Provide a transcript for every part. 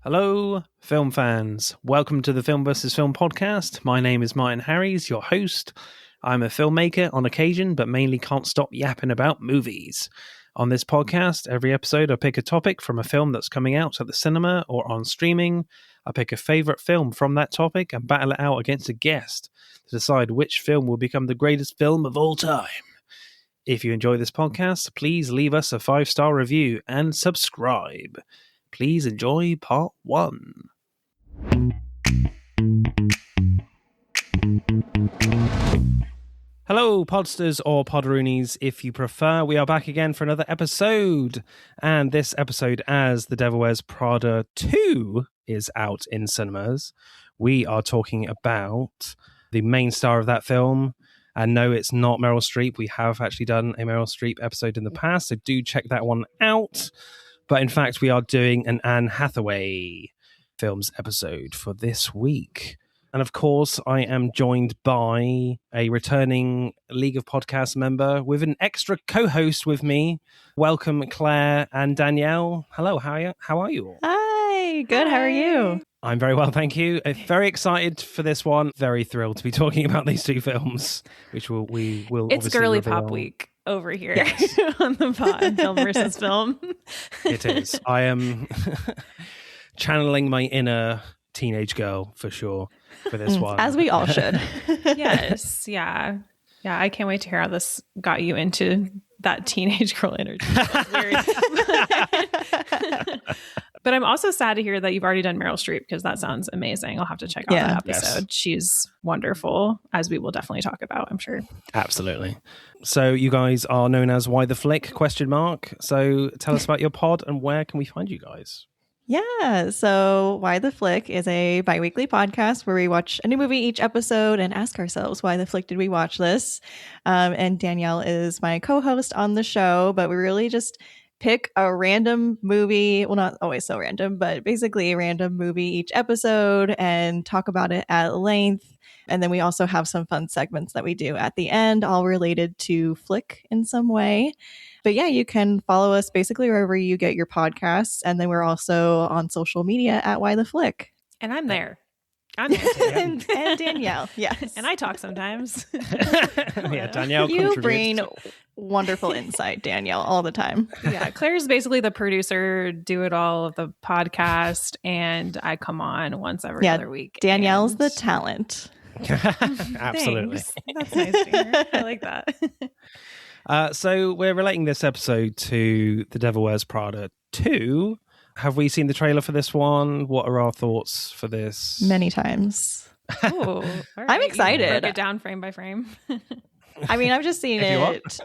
Hello, film fans. Welcome to the Film vs. Film podcast. My name is Martin Harries, your host. I'm a filmmaker on occasion, but mainly can't stop yapping about movies. On this podcast, every episode I pick a topic from a film that's coming out at the cinema or on streaming. I pick a favourite film from that topic and battle it out against a guest to decide which film will become the greatest film of all time. If you enjoy this podcast, please leave us a 5-star review and subscribe. Please enjoy part 1. Hello, podsters or podroonies, if you prefer. We are back again for another episode. And this episode, as The Devil Wears Prada 2 is out in cinemas, we are talking about the main star of that film. And no, it's not Meryl Streep. We have actually done a Meryl Streep episode in the past, so do check that one out. But in fact, we are doing an Anne Hathaway films episode for this week. And of course, I am joined by a returning League of Podcasts member with an extra co-host with me. Welcome, Claire and Danielle. Hello, how are you all? Hi, good. Hi. How are you? I'm very well, thank you. Very excited for this one. Very thrilled to be talking about these two films, which we will. It's girly pop week over here. Yes. On the pod, film versus film. It is. I am channeling my inner teenage girl for sure for this one, as we all should. Yes, yeah. I can't wait to hear how this got you into that teenage girl energy. But I'm also sad to hear that you've already done Meryl Streep, because that sounds amazing. I'll have to check out that episode. Yes. She's wonderful, as we will definitely talk about, I'm sure. Absolutely. So you guys are known as Why the Flick? ? So tell us about your pod and where can we find you guys? Yeah, so Why the Flick is a bi-weekly podcast where we watch a new movie each episode and ask ourselves, why the flick did we watch this? And Danielle is my co-host on the show, but we really just pick a random movie, well, not always so random, but basically a random movie each episode and talk about it at length. And then we also have some fun segments that we do at the end, all related to flick in some way. But yeah, you can follow us basically wherever you get your podcasts. And then we're also on social media at Why the Flick. And I'm there. I'm there too. and Danielle, yes. And I talk sometimes. Yeah, Danielle you bring wonderful insight, Danielle, all the time. Yeah, Claire's basically the producer, do it all of the podcast, and I come on once every other week. Danielle's the talent. Absolutely. Thanks. That's nice to hear. I like that. So we're relating this episode to The Devil Wears Prada 2. Have we seen the trailer for this one? What are our thoughts for this? Many times. Ooh, right. I'm excited. You broke it down frame by frame. I mean, I've just seen it.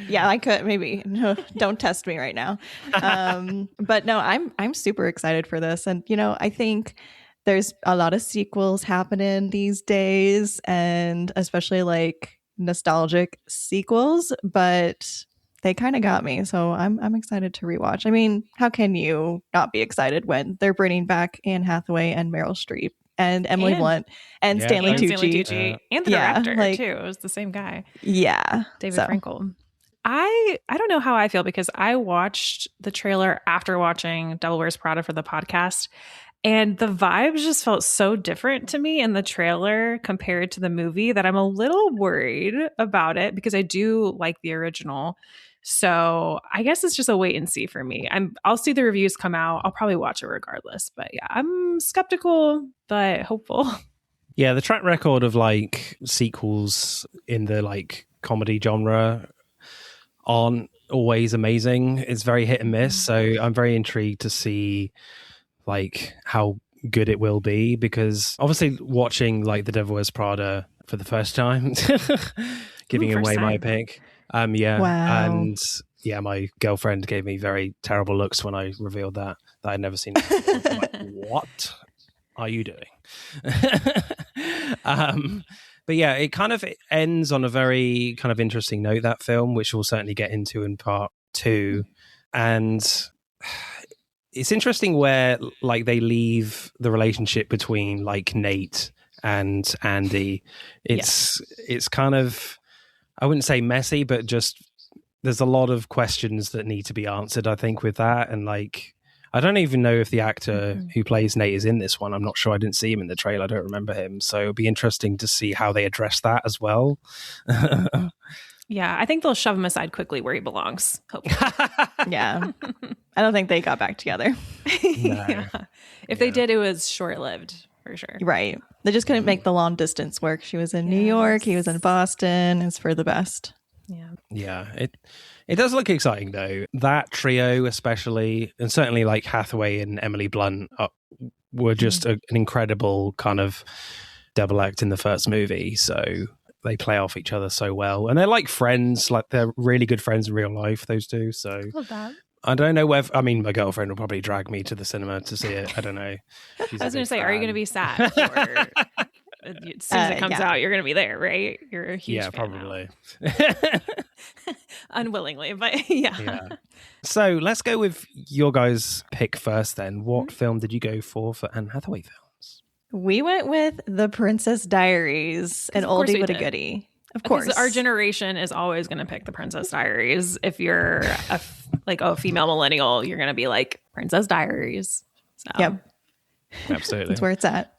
Yeah, I could maybe. No, don't test me right now. But no, I'm super excited for this. And, I think there's a lot of sequels happening these days, and especially like nostalgic sequels, but they kind of got me. So I'm excited to rewatch. I mean, how can you not be excited when they're bringing back Anne Hathaway and Meryl Streep and Emily Blunt and Stanley Tucci. And the director, too. It was the same guy. Yeah. David Frankel. I don't know how I feel, because I watched the trailer after watching Devil Wears Prada for the podcast, and the vibes just felt so different to me in the trailer compared to the movie that I'm a little worried about it, because I do like the original. So I guess it's just a wait and see for me. I'll see the reviews come out. I'll probably watch it regardless. But yeah, I'm skeptical, but hopeful. Yeah, the track record of like sequels in the like comedy genre aren't always amazing. It's very hit and miss. So I'm very intrigued to see like how good it will be, because obviously watching like The Devil Wears Prada for the first time, giving away my pick. Yeah. Wow. And yeah, my girlfriend gave me very terrible looks when I revealed that I'd never seen it before. Like, what are you doing? But yeah, it kind of ends on a very kind of interesting note, that film, which we'll certainly get into in part 2. And it's interesting where like they leave the relationship between like Nate and Andy. It's kind of, I wouldn't say messy, but just there's a lot of questions that need to be answered, I think, with that. And like, I don't even know if the actor who plays Nate is in this one. I'm not sure. I didn't see him in the trailer. I don't remember him. So it'll be interesting to see how they address that as well. Yeah, I think they'll shove him aside quickly where he belongs. Hopefully. Yeah. I don't think they got back together. Yeah. If they did, it was short-lived for sure. Right. They just couldn't make the long distance work. She was in New York. He was in Boston. It's for the best. Yeah. Yeah. It does look exciting though. That trio especially, and certainly like Hathaway and Emily Blunt were just an incredible kind of double act in the first movie. So they play off each other so well. And they're like friends, like they're really good friends in real life, those two. So Love that. I don't know whether, I mean, my girlfriend will probably drag me to the cinema to see it. I don't know. I was going to say, are you going to be sad? Or as soon as it comes out, you're going to be there, right? You're a huge fan probably. Unwillingly, but yeah. So let's go with your guys' pick first then. What film did you go for Anne Hathaway films? We went with The Princess Diaries, an oldie but a goodie. Of course. Because our generation is always going to pick The Princess Diaries. If you're a female millennial, you're going to be like Princess Diaries. So. Yep. Absolutely. That's where it's at.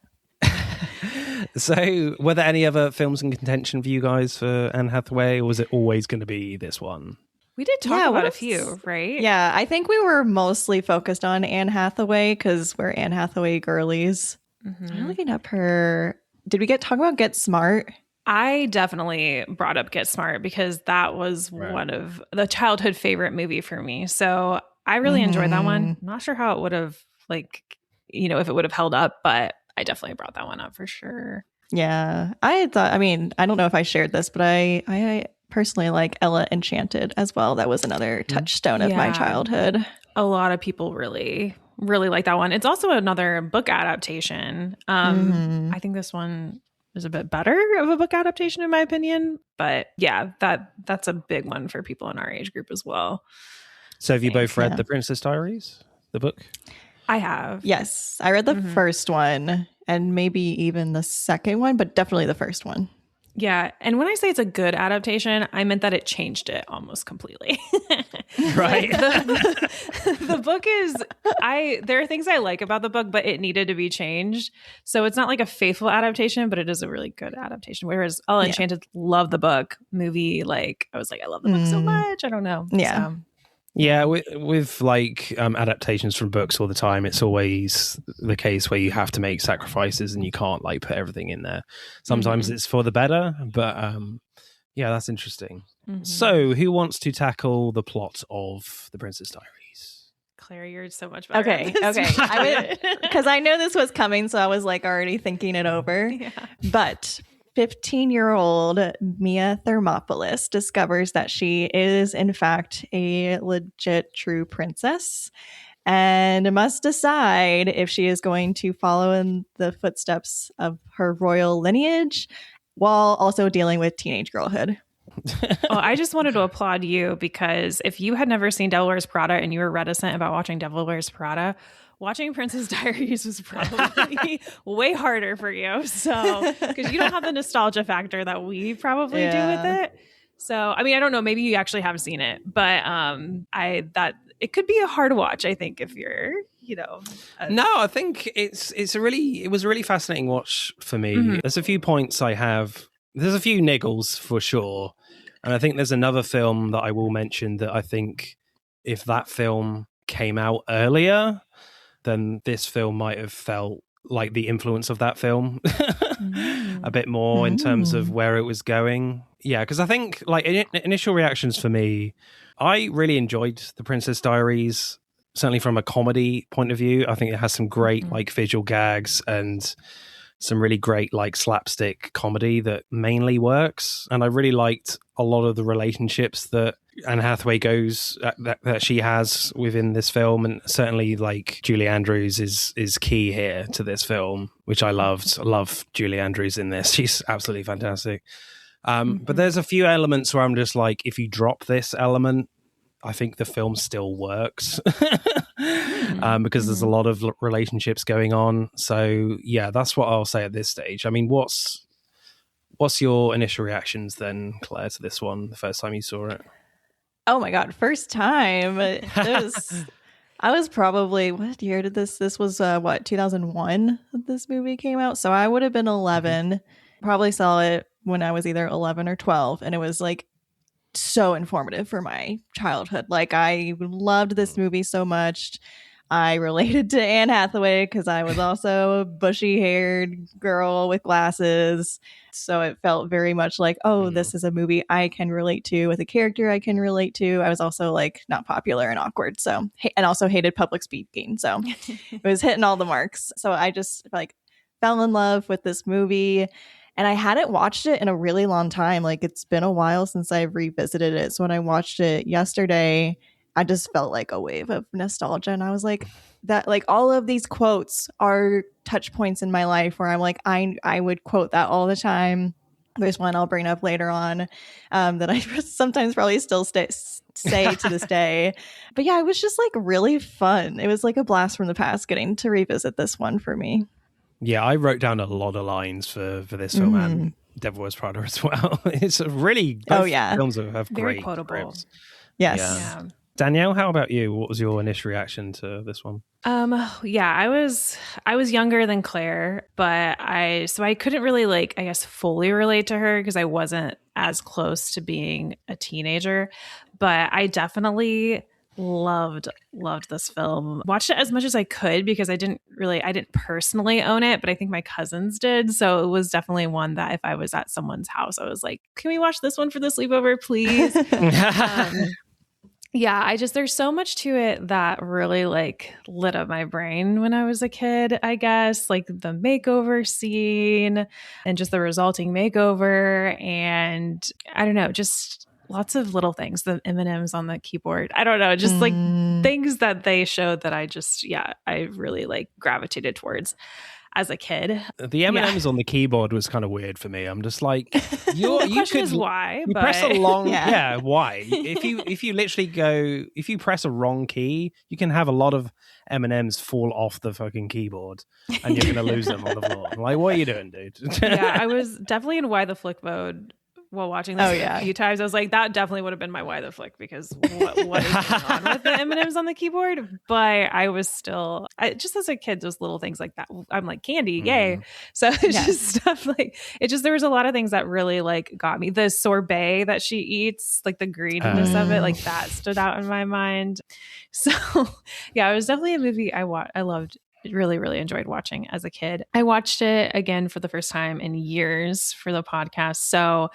So were there any other films in contention for you guys for Anne Hathaway, or was it always going to be this one? We did talk about a few, right? Yeah, I think we were mostly focused on Anne Hathaway because we're Anne Hathaway girlies. I'm looking up her. Did we talk about Get Smart? I definitely brought up Get Smart because that was one of the childhood favorite movie for me. So I really enjoyed that one. Not sure how it would have if it would have held up, but I definitely brought that one up for sure. Yeah. I don't know if I shared this, but I personally like Ella Enchanted as well. That was another touchstone of my childhood. A lot of people really, really like that one. It's also another book adaptation. I think this one is a bit better of a book adaptation in my opinion, but yeah, that's a big one for people in our age group as well. So have you both read The Princess Diaries, the book? I have. Yes. I read the first one and maybe even the second one, but definitely the first one. Yeah. And when I say it's a good adaptation, I meant that it changed it almost completely. Right. The book is, there are things I like about the book, but it needed to be changed. So it's not like a faithful adaptation, but it is a really good adaptation. Whereas Ella Enchanted, love the book. Movie, I was like, I love the book so much. I don't know. Yeah. So. Yeah, with adaptations from books all the time, it's always the case where you have to make sacrifices and you can't put everything in there. Sometimes it's for the better, but that's interesting. So who wants to tackle the plot of The Princess Diaries? Claire, you're so much better. Okay. Because I know this was coming, so I was already thinking it over. Yeah. But 15-year-old Mia Thermopolis discovers that she is, in fact, a legit true princess and must decide if she is going to follow in the footsteps of her royal lineage while also dealing with teenage girlhood. Well, I just wanted to applaud you because if you had never seen Devil Wears Prada and you were reticent about watching Devil Wears Prada, watching Princess Diaries was probably way harder for you. So, because you don't have the nostalgia factor that we probably do with it. So, I mean, I don't know. Maybe you actually have seen it, but it could be a hard watch. I think if you're, No, I think it was a really fascinating watch for me. There's a few points I have. There's a few niggles for sure, and I think there's another film that I will mention that I think if that film came out earlier, then this film might have felt like the influence of that film a bit more in terms of where it was going. Yeah, because I think initial reactions for me, I really enjoyed The Princess Diaries, certainly from a comedy point of view. I think it has some great visual gags and some really great slapstick comedy that mainly works. And I really liked a lot of the relationships that Anne Hathaway that she has within this film, and certainly Julie Andrews is key here to this film, which I loved. I love Julie Andrews in this. She's absolutely fantastic. But there's a few elements where I'm just if you drop this element, I think the film still works because there's a lot of relationships going on. So yeah, that's what I'll say at this stage. I mean, what's your initial reactions then, Claire, to this one, the first time you saw it? Oh my God, first time. I was probably, what year did this was 2001 that this movie came out. So I would have been 11. Probably saw it when I was either 11 or 12. And it was like so informative for my childhood. Like I loved this movie so much. I related to Anne Hathaway because I was also a bushy haired girl with glasses. So it felt very much like, oh, this is a movie I can relate to with a character I can relate to. I was also like not popular and awkward. So, and also hated public speaking. So it was hitting all the marks. So I just like fell in love with this movie. And I hadn't watched it in a really long time. Like it's been a while since I've revisited it. So when I watched it yesterday, I just felt like a wave of nostalgia. And I was like, that like all of these quotes are touch points in my life where I'm like, I would quote that all the time. There's one I'll bring up later on that I sometimes probably still say to this day. But yeah, it was just like really fun. It was like a blast from the past getting to revisit this one for me. Yeah, I wrote down a lot of lines for this film and Devil Wears Prada as well. It's a really films have very great quotable scripts. Yes. Yeah. Danielle, how about you? What was your initial reaction to this one? Yeah, I was younger than Claire, but I couldn't really like, I guess, fully relate to her because I wasn't as close to being a teenager, but I definitely loved this film. Watched it as much as I could because I didn't personally own it, but I think my cousins did. So it was definitely one that if I was at someone's house, I was like, can we watch this one for the sleepover, please? Yeah, there's so much to it that really like lit up my brain when I was a kid, I guess, like the makeover scene and just the resulting makeover. And I don't know, just lots of little things, the M&Ms on the keyboard. I don't know, just like things that they showed that I really like gravitated towards as a kid. The M&Ms on the keyboard was kind of weird for me. I'm just like, you question is why? You press a long, why? If you literally go, if you press a wrong key, you can have a lot of M&Ms fall off the fucking keyboard, and you're gonna lose them on the floor. I'm like, what are you doing, dude? Yeah, I was definitely in why the flick mode while watching this a few times. I was like, that definitely would have been my why the flick, because what is going on with the M&Ms on the keyboard? But I was still, just as a kid, those little things like that, I'm like, candy, yay. So it's just stuff like, there was a lot of things that really like got me. The sorbet that she eats, like the greenness of it, like that stood out in my mind. So yeah, it was definitely a movie I loved. Really, really enjoyed watching as a kid. I watched it again for the first time in years for the podcast. So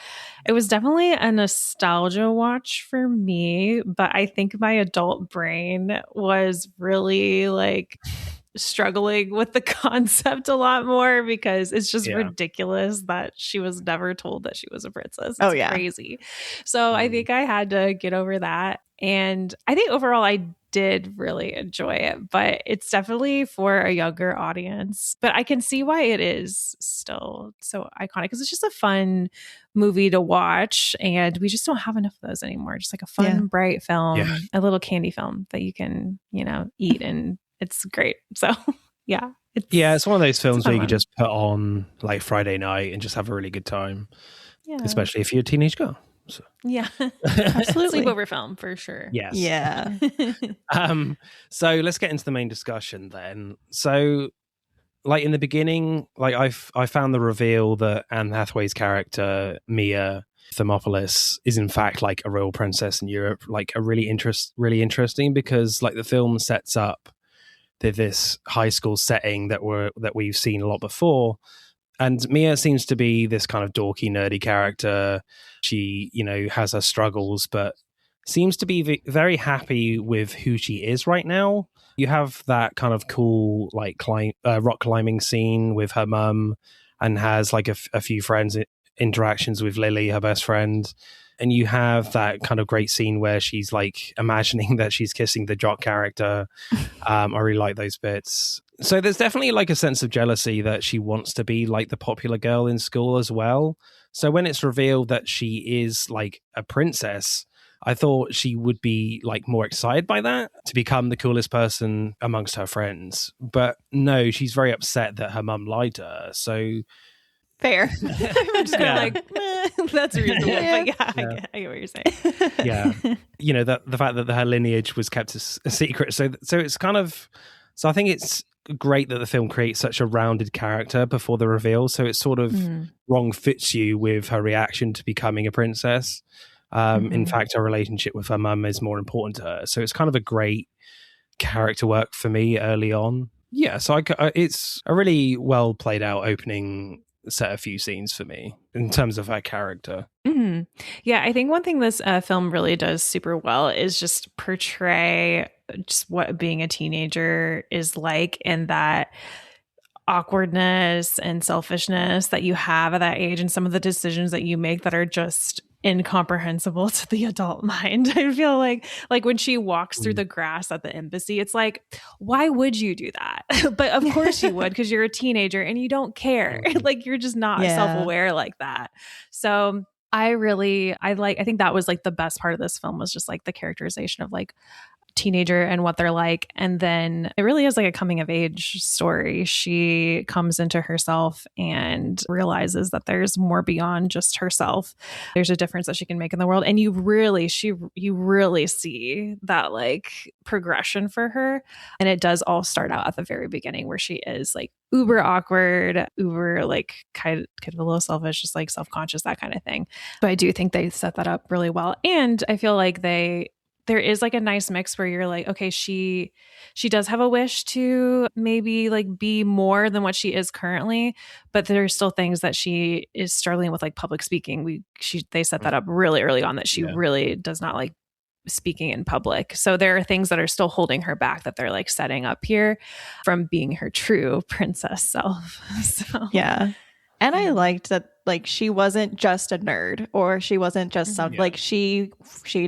it was definitely a nostalgia watch for me, but I think my adult brain was really like struggling with the concept a lot more, because it's just ridiculous that she was never told that she was a princess. It's crazy. So I think I had to get over that. And I think overall I did really enjoy it, but it's definitely for a younger audience. But I can see why it is still so iconic, because it's just a fun movie to watch, and we just don't have enough of those anymore. Just like a fun, bright film, a little candy film that you can, eat, and it's great. So it's one of those films where you could just put on like Friday night and just have a really good time, especially if you're a teenage girl. So. Yeah, absolutely. Sleepover film for sure. Yes. Yeah. So let's get into the main discussion then. So, like in the beginning, like I found the reveal that Anne Hathaway's character Mia Thermopolis is in fact like a real princess in Europe, like a really interesting, because like the film sets up this high school setting that we've seen a lot before. And Mia seems to be this kind of dorky, nerdy character. She, has her struggles, but seems to be very happy with who she is right now. You have that kind of cool, like, rock climbing scene with her mum, and has like a few friends interactions with Lily, her best friend. And you have that kind of great scene where she's like imagining that she's kissing the jock character. I really like those bits. So there's definitely like a sense of jealousy that she wants to be like the popular girl in school as well. So when it's revealed that she is like a princess, I thought she would be like more excited by that, to become the coolest person amongst her friends. But no, she's very upset that her mum lied to her. So Fair. I'm just kind of like, that's reasonable. Yeah. But I get what you're saying. Yeah. The fact that her lineage was kept a secret. So it's kind of, so I think it's great that the film creates such a rounded character before the reveal. So it sort of wrong fits you with her reaction to becoming a princess. In fact, her relationship with her mum is more important to her. So it's kind of a great character work for me early on. Yeah, so it's a really well played out opening set a few scenes for me in terms of her character. Yeah, I think one thing this film really does super well is just portray just what being a teenager is like, and that awkwardness and selfishness that you have at that age, and some of the decisions that you make that are just incomprehensible to the adult mind. I feel like when she walks through the grass at the embassy, it's like, why would you do that? But of course you would, because you're a teenager and you don't care. Like, you're just not self-aware like that. So I think that was like the best part of this film, was just like the characterization of like teenager and what they're like. And then it really is like a coming of age story. She comes into herself and realizes that there's more beyond just herself. There's a difference that she can make in the world. And you really see that like progression for her. And it does all start out at the very beginning, where she is like uber awkward, uber like kind of a little selfish, just like self-conscious, that kind of thing. But I do think they set that up really well. And I feel like there is like a nice mix where you're like, okay, she does have a wish to maybe like be more than what she is currently, but there's still things that she is struggling with, like public speaking. They set that up really early on, that she really does not like speaking in public. So there are things that are still holding her back, that they're like setting up here from being her true princess self. So yeah. And I liked that, like, she wasn't just a nerd, or she wasn't just like she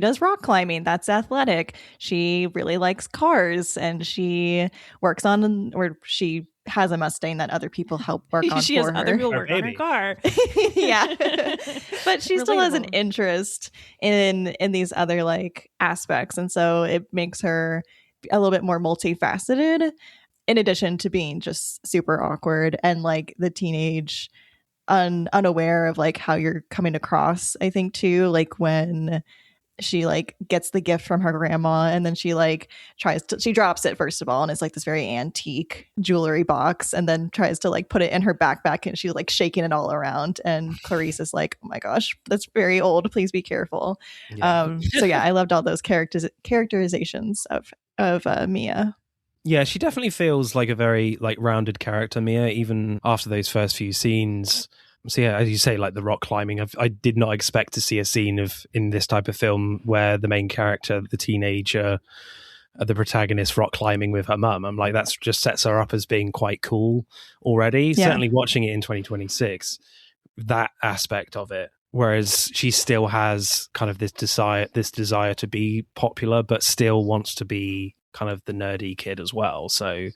does rock climbing. That's athletic. She really likes cars, and she works on, or she has a Mustang that other people help work on. She for has her. other people work on her car. Yeah, but she still has an interest in these other like aspects, and so it makes her a little bit more multifaceted. In addition to being just super awkward and like the teenage unaware of like how you're coming across, I think too, like when she like gets the gift from her grandma, and then she like she drops it first of all, and it's like this very antique jewelry box, and then tries to like put it in her backpack, and she's like shaking it all around, and Clarice is like, oh my gosh, that's very old, please be careful. So yeah, I loved all those characterizations of Mia. Yeah, she definitely feels like a very like rounded character, Mia, even after those first few scenes. So yeah, as you say, like the rock climbing, I did not expect to see a scene in this type of film where the main character, the teenager, the protagonist, rock climbing with her mum. I'm like, that just sets her up as being quite cool already. Yeah. Certainly watching it in 2026, that aspect of it. Whereas she still has kind of this desire to be popular, but still wants to be kind of the nerdy kid as well. So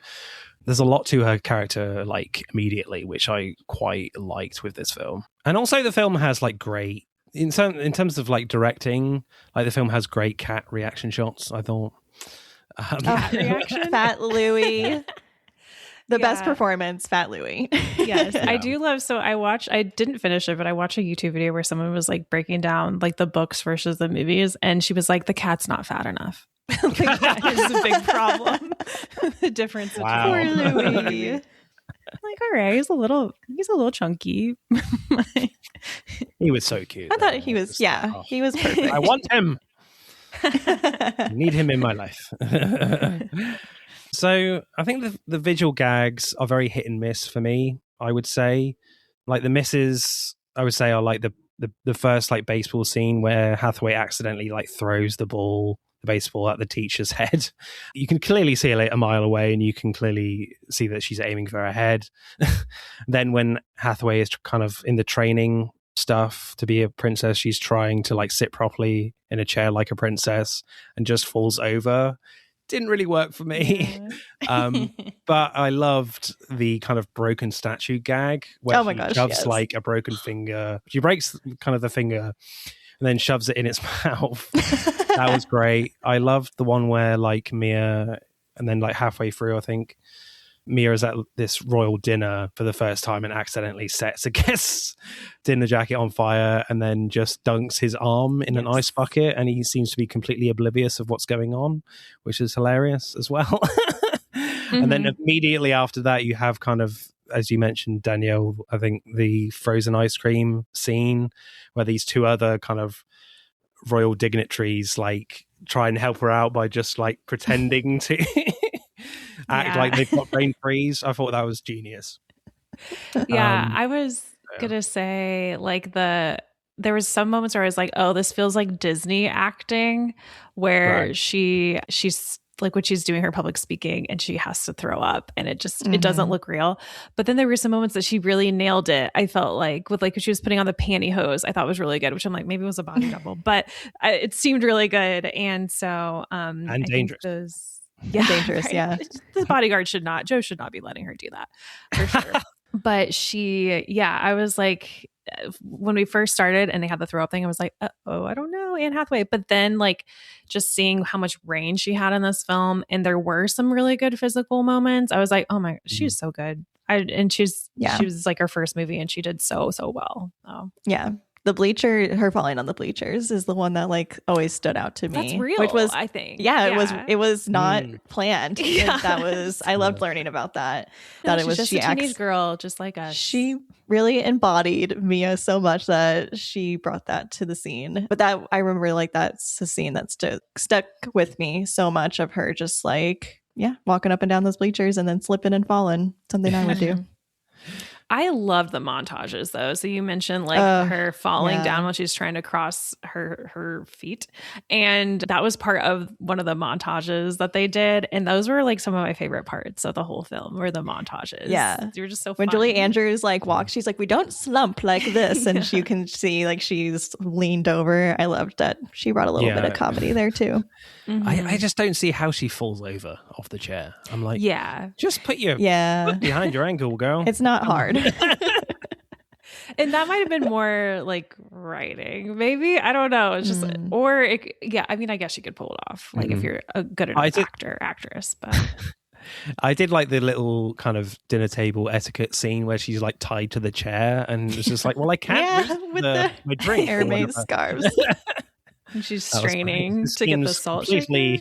there's a lot to her character like immediately, which I quite liked with this film. And also the film has like great in terms of like directing, like the film has great cat reaction shots, I thought. Cat reaction? Fat Louie. The best performance, Fat Louie. Yes, I do love. So I didn't finish it, but I watched a YouTube video where someone was like breaking down like the books versus the movies, and she was like, the cat's not fat enough. Like, that is a big problem. The difference. Wow. Poor Louie. Like, all right, he's a little chunky. He was so cute. I thought he was he was perfect. I want him. I need him in my life. So I think the visual gags are very hit and miss for me, I would say. Like the misses, I would say, are like the first like baseball scene where Hathaway accidentally like throws the baseball at the teacher's head. You can clearly see it a mile away, and you can clearly see that she's aiming for her head. Then when Hathaway is kind of in the training stuff to be a princess, she's trying to like sit properly in a chair like a princess and just falls over. Didn't really work for me. But I loved the kind of broken statue gag where she shoves like a broken finger. She breaks kind of the finger and then shoves it in its mouth. That was great. I loved the one where like Mia, and then like halfway through, I think, Mia's at this royal dinner for the first time and accidentally sets a guest's dinner jacket on fire and then just dunks his arm in an ice bucket, and he seems to be completely oblivious of what's going on, which is hilarious as well. And then immediately after that, you have kind of, as you mentioned, Danielle, I think the frozen ice cream scene where these two other kind of royal dignitaries like try and help her out by just like pretending to act like they've got brain freeze. I thought that was genius. Yeah, I was gonna say like there was some moments where I was like, oh, this feels like Disney acting, where she's like when she's doing her public speaking and she has to throw up and it just it doesn't look real. But then there were some moments that she really nailed it. I felt like with like when she was putting on the pantyhose, I thought was really good, which I'm like, maybe it was a body double, but it seemed really good. And so and dangerous. Dangerous. Yeah. The bodyguard Joe should not be letting her do that for sure. But I was like, when we first started and they had the throw up thing, I was like, oh, I don't know, Anne Hathaway. But then like just seeing how much range she had in this film, and there were some really good physical moments, I was like, oh my, she's so good. She was like her first movie and she did so well. Oh. Yeah. Her falling on the bleachers is the one that like always stood out to me. That's real, which was, I think. It was not planned. Yeah. That was, I loved learning about that. That it was just a teenage girl, just like us. She really embodied Mia so much that she brought that to the scene. But that, I remember like that's a scene that stuck with me so much, of her just like, walking up and down those bleachers and then slipping and falling. Something I would do. I love the montages though. So you mentioned like her falling down while she's trying to cross her feet. And that was part of one of the montages that they did. And those were like some of my favorite parts of the whole film were the montages. Yeah. They were just so when fun. Julie Andrews like walks, she's like, we don't slump like this. And you can see like she's leaned over. I loved that. She brought a little bit of comedy there too. I just don't see how she falls over off the chair. I'm like, just put your foot behind your ankle, girl. It's not hard. And that might have been more like writing, maybe. I don't know. It's just, I mean, I guess you could pull it off, like if you're a good enough actress. But I did like the little kind of dinner table etiquette scene where she's like tied to the chair, and it's just like, well, I can't reach my drink. Airmaid scarves. And she's straining to get the salt shaker.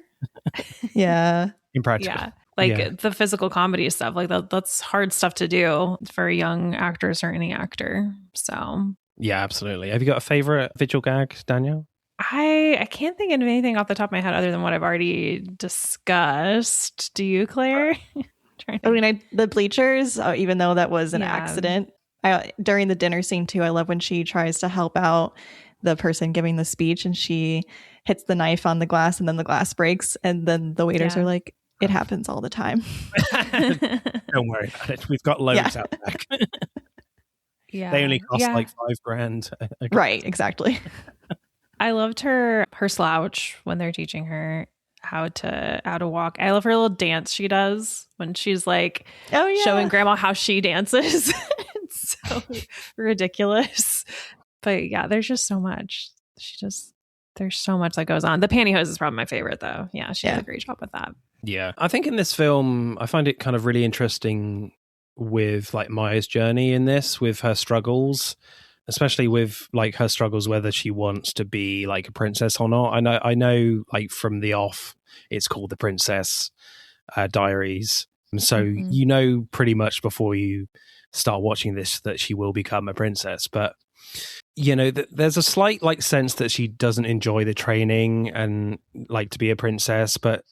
Impractical. Yeah. Like the physical comedy stuff, like that's hard stuff to do for a young actress or any actor. So yeah, absolutely. Have you got a favorite visual gag, Danielle? I can't think of anything off the top of my head other than what I've already discussed. Do you, Claire? I mean, the bleachers, even though that was an accident, during the dinner scene too, I love when she tries to help out the person giving the speech and she hits the knife on the glass and then the glass breaks, and then the waiters are like, it happens all the time. Don't worry about it. We've got loads out back. They only cost like $5,000. Right, exactly. I loved her slouch when they're teaching her how to walk. I love her little dance she does when she's like showing grandma how she dances. It's so ridiculous. But yeah, there's just so much. There's so much that goes on. The pantyhose is probably my favorite though. Yeah, she did a great job with that. Yeah. I think in this film, I find it kind of really interesting with like Maya's journey in this, with her struggles, especially with like her struggles, whether she wants to be like a princess or not. I know like from the off, it's called The Princess Diaries. So you know pretty much before you start watching this that she will become a princess. But you know, there's a slight like sense that she doesn't enjoy the training and like to be a princess, but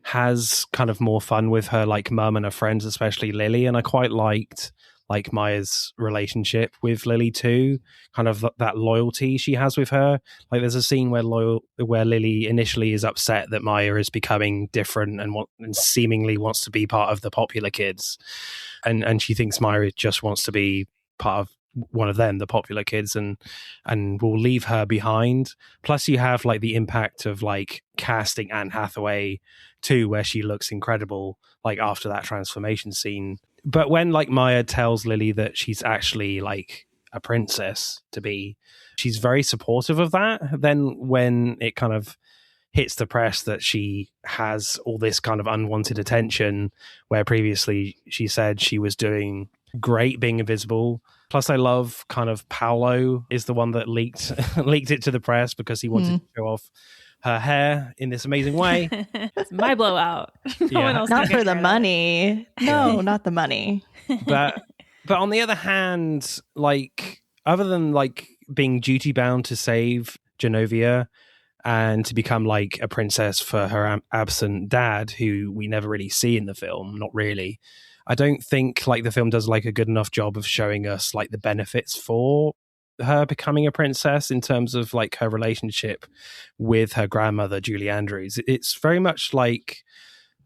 has kind of more fun with her like mum and her friends, especially Lily. And I quite liked like Maya's relationship with Lily too, kind of that loyalty she has with her. Like there's a scene where Lily initially is upset that Maya is becoming different and seemingly wants to be part of the popular kids, and she thinks Maya just wants to be part of one of them, the popular kids, and will leave her behind. Plus you have like the impact of like casting Anne Hathaway too, where she looks incredible like after that transformation scene. But when like Maya tells Lily that she's actually like a princess to be, she's very supportive of that. Then when it kind of hits the press that she has all this kind of unwanted attention, where previously she said she was doing great being invisible. Plus, I love kind of Paolo is the one that leaked it to the press because he wanted to show off her hair in this amazing way. It's my blowout. No one else not can for the get money. No, not the money. But on the other hand, like, other than like being duty bound to save Genovia and to become like a princess for her absent dad, who we never really see in the film, not really, I don't think like the film does like a good enough job of showing us like the benefits for her becoming a princess in terms of like her relationship with her grandmother, Julie Andrews. It's very much like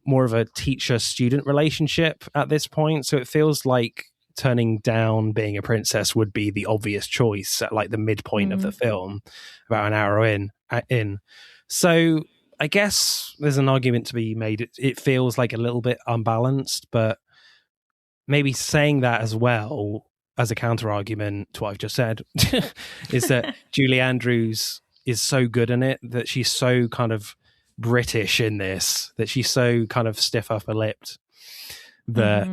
more of a teacher-student relationship at this point. So it feels like turning down being a princess would be the obvious choice at like the midpoint of the film, about an hour in. So I guess there's an argument to be made. It feels like a little bit unbalanced, but maybe saying that as well as a counter argument to what I've just said is that Julie Andrews is so good in it, that she's so kind of British in this, that she's so kind of stiff upper lipped that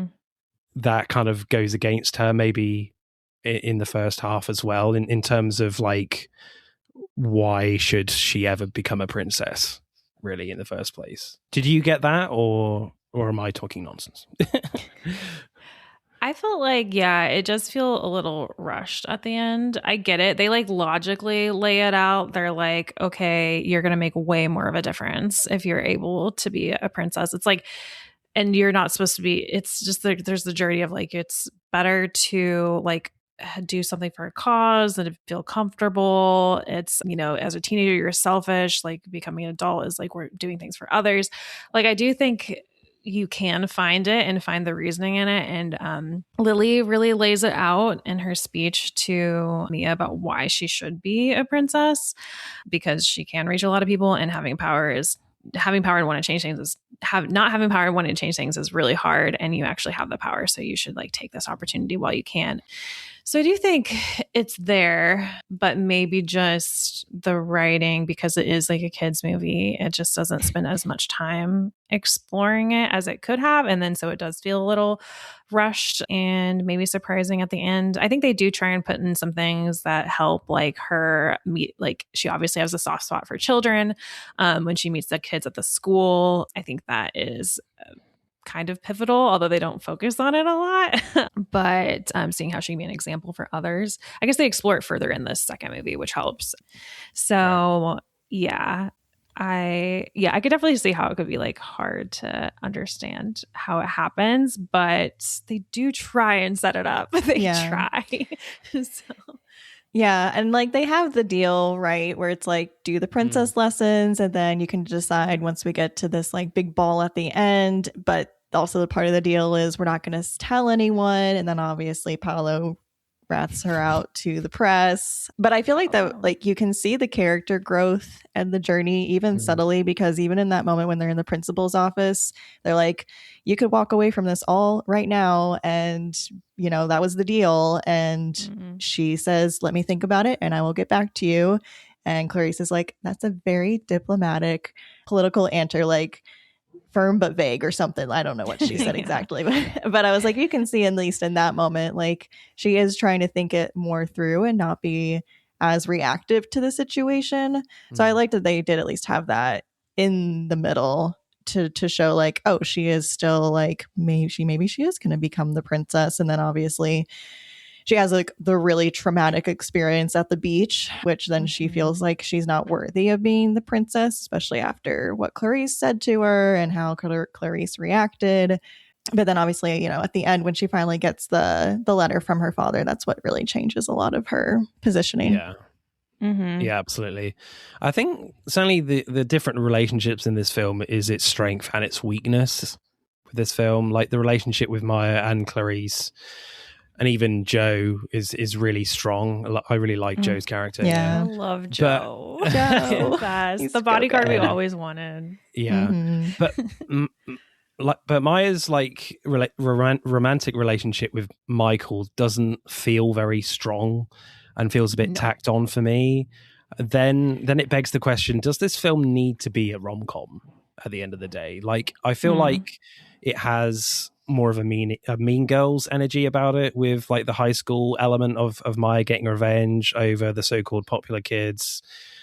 that kind of goes against her maybe in the first half as well, in terms of like, why should she ever become a princess really in the first place? Did you get that, or am I talking nonsense? I felt like, yeah, it does feel a little rushed at the end. I get it. They like logically lay it out. They're like, okay, you're going to make way more of a difference if you're able to be a princess. It's like, and you're not supposed to be, it's just like, there's the journey of like, it's better to like do something for a cause than to feel comfortable. It's, you know, as a teenager, you're selfish. Like becoming an adult is like, we're doing things for others. Like, I do think you can find it and find the reasoning in it. And Lily really lays it out in her speech to Mia about why she should be a princess, because she can reach a lot of people, and having power and wanting to change things is not having power and wanting to change things is really hard, and you actually have the power. So you should like take this opportunity while you can. So I do think it's there, but maybe just the writing, because it is like a kid's movie, it just doesn't spend as much time exploring it as it could have. And then so it does feel a little rushed and maybe surprising at the end. I think they do try and put in some things that help like her meet, like she obviously has a soft spot for children. When she meets the kids at the school, I think that is kind of pivotal, although they don't focus on it a lot. But seeing how she can be an example for others, I guess they explore it further in this second movie, which helps. So I could definitely see how it could be like hard to understand how it happens, but they do try and set it up. They try. So. Yeah, and like they have the deal, right, where it's like do the princess lessons, and then you can decide once we get to this like big ball at the end. But also the part of the deal is we're not going to tell anyone, and then obviously Paolo rats her out to the press. But I feel like that like you can see the character growth and the journey even subtly, because even in that moment when they're in the principal's office, they're like, you could walk away from this all right now, and you know that was the deal. And she says, let me think about it and I will get back to you. And Clarice is like, that's a very diplomatic political answer, like firm but vague or something. I don't know what she said exactly, but I was like, you can see at least in that moment, like she is trying to think it more through and not be as reactive to the situation. So I like that they did at least have that in the middle to show like, oh, she is still like, maybe she is going to become the princess. And then obviously she has like the really traumatic experience at the beach, which then she feels like she's not worthy of being the princess, especially after what Clarice said to her and how Clarice reacted. But then obviously, you know, at the end when she finally gets the letter from her father, that's what really changes a lot of her positioning. Yeah. Yeah, absolutely. I think certainly the different relationships in this film is its strength and its weakness with this film. Like the relationship with Maya and Clarice, and even Joe is really strong. I really like Joe's character. Yeah. I love Joe. Joe. He's the bodyguard we always wanted. Yeah. But Maya's like romantic relationship with Michael doesn't feel very strong and feels a bit tacked on for me. then it begs the question, does this film need to be a rom-com at the end of the day? Like, I feel like it has more of a mean girls energy about it, with like the high school element of Maya getting revenge over the so-called popular kids,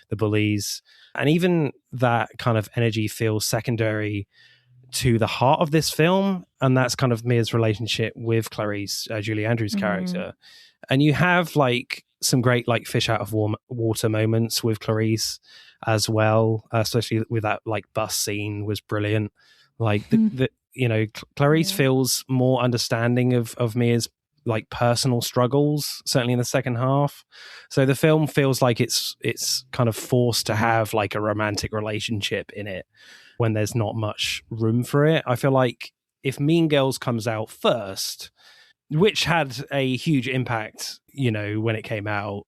the bullies, and even that kind of energy feels secondary to the heart of this film, and that's kind of Mia's relationship with Clarice, Julie Andrews' character. And you have like some great like fish out of water moments with Clarice as well, especially with that like bus scene was brilliant. Like the you know, Clarice feels more understanding of Mia's like personal struggles, certainly in the second half. So the film feels like it's kind of forced to have like a romantic relationship in it when there's not much room for it. I feel like if Mean Girls comes out first, which had a huge impact, you know, when it came out,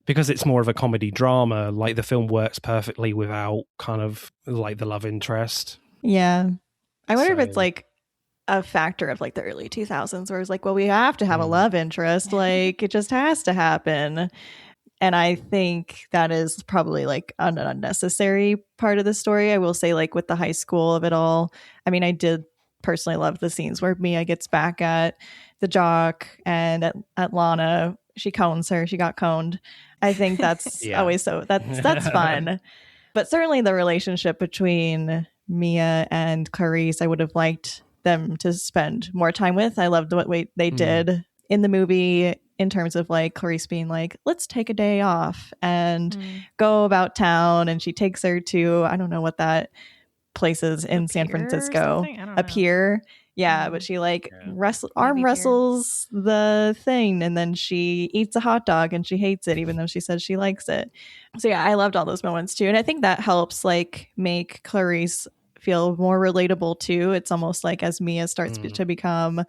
because it's more of a comedy drama, like the film works perfectly without kind of like the love interest. Yeah. I wonder if it's like a factor of like the early 2000s where it's like, well, we have to have a love interest. Like it just has to happen. And I think that is probably like an unnecessary part of the story. I will say, like with the high school of it all, I mean, I did personally love the scenes where Mia gets back at the jock and at Lana. She cones her. She got coned. I think that's always that's fun. But certainly the relationship between Mia and Clarice, I would have liked them to spend more time with. I loved what they did in the movie in terms of like Clarice being like, let's take a day off and go about town. And she takes her to, I don't know what that place is in San Francisco, a pier. Yeah, but she like arm wrestles the thing, and then she eats a hot dog and she hates it, even though she says she likes it. So yeah, I loved all those moments too. And I think that helps like make Clarice feel more relatable too. It's almost like as Mia starts to become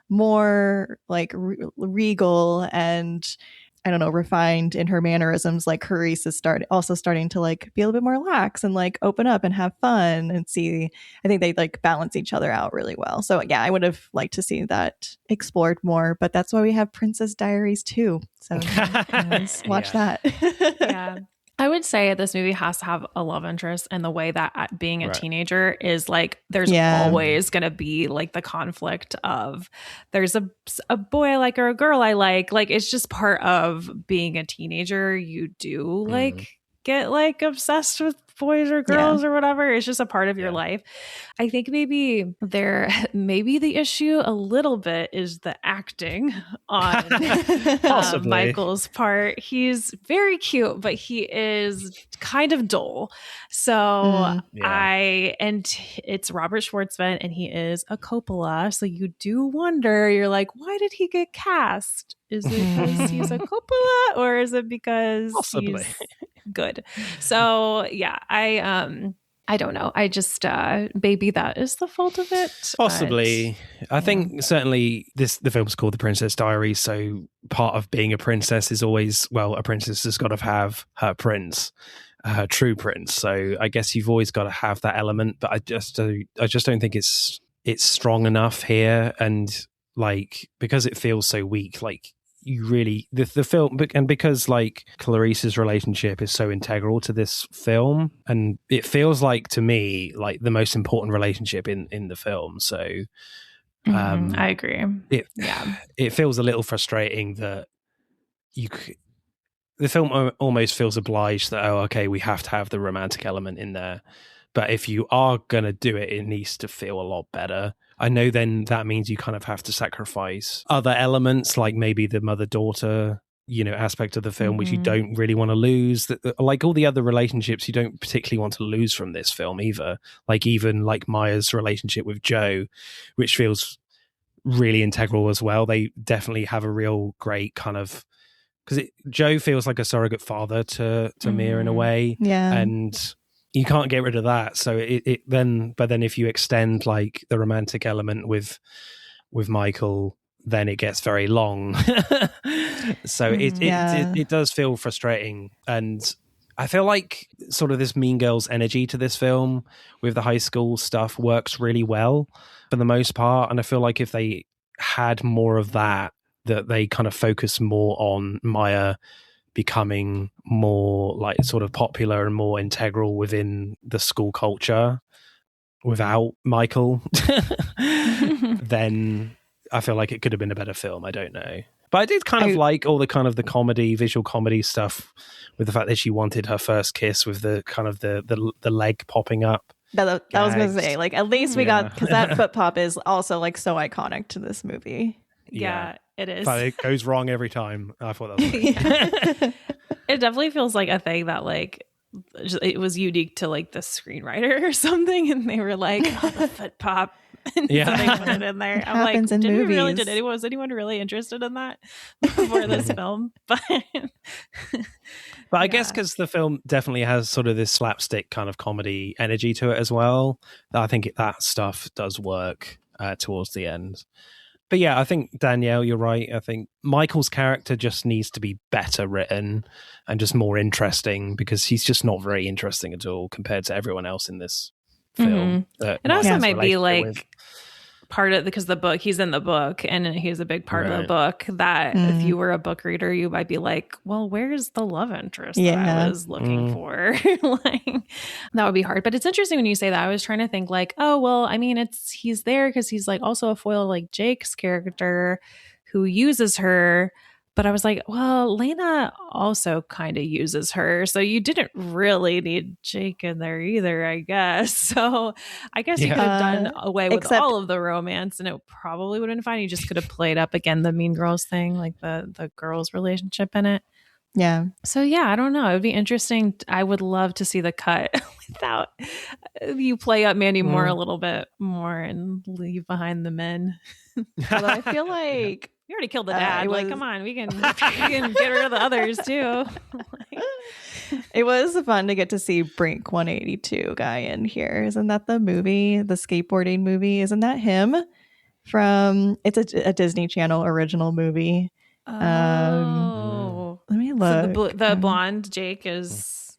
more like regal and I don't know, refined in her mannerisms, like Clarice is starting to like be a little bit more lax and like open up and have fun and see. I think they like balance each other out really well. So yeah, I would have liked to see that explored more, but that's why we have Princess Diaries too. So watch that. Yeah. I would say this movie has to have a love interest, and the way that being a teenager is like there's always going to be like the conflict of there's a boy I like or a girl I like it's just part of being a teenager. You do like get like obsessed with boys or girls or whatever. It's just a part of your life. I think maybe the issue a little bit is the acting on Michael's part. He's very cute, but he is kind of dull. So it's Robert Schwartzman and he is a Coppola. So you do wonder, you're like, why did he get cast? Is it because he's a Coppola or is it because he's good? So yeah, I don't know. I just maybe that is the fault of it. Possibly. I think certainly the film's called The Princess Diaries, so part of being a princess is always, well, a princess has got to have her prince, her true prince. So I guess you've always got to have that element, but I just don't think it's strong enough here, and like because it feels so weak, like you really the film, and because like Clarice's relationship is so integral to this film, and it feels like to me like the most important relationship in the film. So I agree. It feels a little frustrating that the film almost feels obliged that we have to have the romantic element in there, but if you are gonna do it, it needs to feel a lot better. I know then that means you kind of have to sacrifice other elements, like maybe the mother-daughter, aspect of the film, which you don't really want to lose. Like all the other relationships, you don't particularly want to lose from this film either. Like even like Maya's relationship with Joe, which feels really integral as well. They definitely have a real great kind of, because Joe feels like a surrogate father to Mia in a way. Yeah. And you can't get rid of that. So but then if you extend like the romantic element with Michael, then it gets very long. So it does feel frustrating. And I feel like sort of this Mean Girls energy to this film with the high school stuff works really well for the most part. And I feel like if they had more of that they kind of focus more on Maya becoming more like sort of popular and more integral within the school culture without Michael, then I feel like it could have been a better film. I don't know. But I did kind of like all the kind of the comedy, visual comedy stuff with the fact that she wanted her first kiss with the kind of the leg popping up. That was going to say, like, at least we got, because that foot pop is also like so iconic to this movie. Yeah, it is. But it goes wrong every time. I thought that was great. It definitely feels like a thing that like it was unique to like the screenwriter or something, and they were like, "Oh, the foot pop." And so they put it in there. I'm like, was anyone really interested in that before this film? But I guess because the film definitely has sort of this slapstick kind of comedy energy to it as well. I think that stuff does work towards the end. But yeah, I think, Danielle, you're right. I think Michael's character just needs to be better written and just more interesting, because he's just not very interesting at all compared to everyone else in this film. It also might be like part of, because the book, he's in the book and he's a big part of the book, that if you were a book reader, you might be like, well, where's the love interest that I was looking for? Like, that would be hard. But it's interesting when you say that. I was trying to think like, oh, well, I mean, he's there because he's like also a foil like Jake's character who uses her. But I was like, well, Lena also kind of uses her. So you didn't really need Jake in there either, I guess. So I guess you could have done away with all of the romance and it probably would have been fine. You just could have played up again the Mean Girls thing, like the girls' relationship in it. Yeah. So yeah, I don't know. It would be interesting. I would love to see the cut without you play up Mandy Moore a little bit more and leave behind the men. Although I feel like you already killed the dad. Like, come on, we can get rid of the others too. It was fun to get to see Brink 182 guy in here. Isn't that the movie, the skateboarding movie? Isn't that him? It's a Disney Channel original movie. Let me look. So the blonde Jake is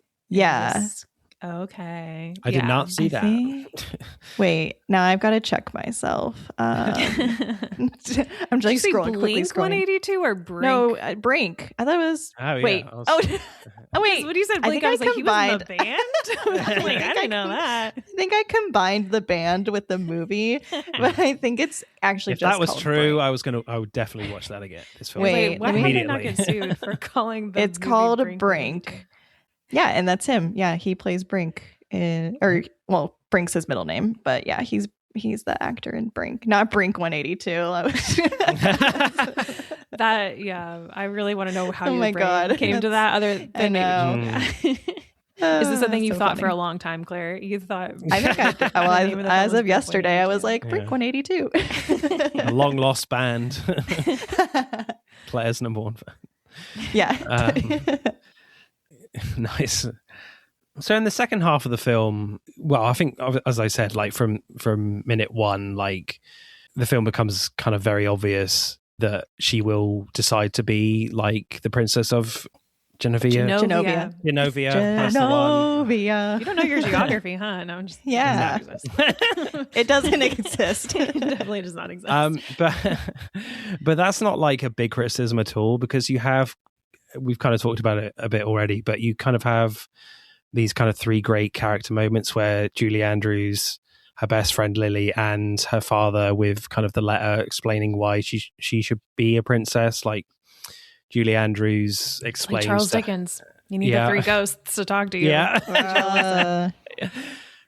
okay. I did not see that. Wait, now I've got to check myself. I'm just quickly scrolling. 182 or Brink? No, Brink. I thought it was. Oh, wait. Yeah, Oh wait. When you said Blink, I was like, he was in the band? Like, I didn't know that. I think I combined the band with the movie, but I think it's actually if just that was called true, Brink. I would definitely watch that again. This film. Wait, why did I not get sued for calling the It's called Brink? Yeah, and that's him. Yeah, he plays Brink Brink's his middle name, but yeah, he's the actor in Brink, not Brink 182. I really want to know how your brain came to that. Other than is this a thing you thought for a long time, Claire? You thought? I think as of yesterday, I was like Brink 182, a long lost band. Claire's number one fan. Yeah. Nice. So in the second half of the film, well, I think, as I said, like from minute one, like the film becomes kind of very obvious that she will decide to be like the princess of Genovia. Genovia. That's the one. You don't know your geography, huh? No, I'm just it doesn't exist. It definitely does not exist. But that's not like a big criticism at all, because we've kind of talked about it a bit already, but you kind of have these kind of three great character moments where Julie Andrews, her best friend Lily, and her father with kind of the letter explaining why she should be a princess. Like Julie Andrews explains, like Charles Dickens, you need the three ghosts to talk to you. Yeah.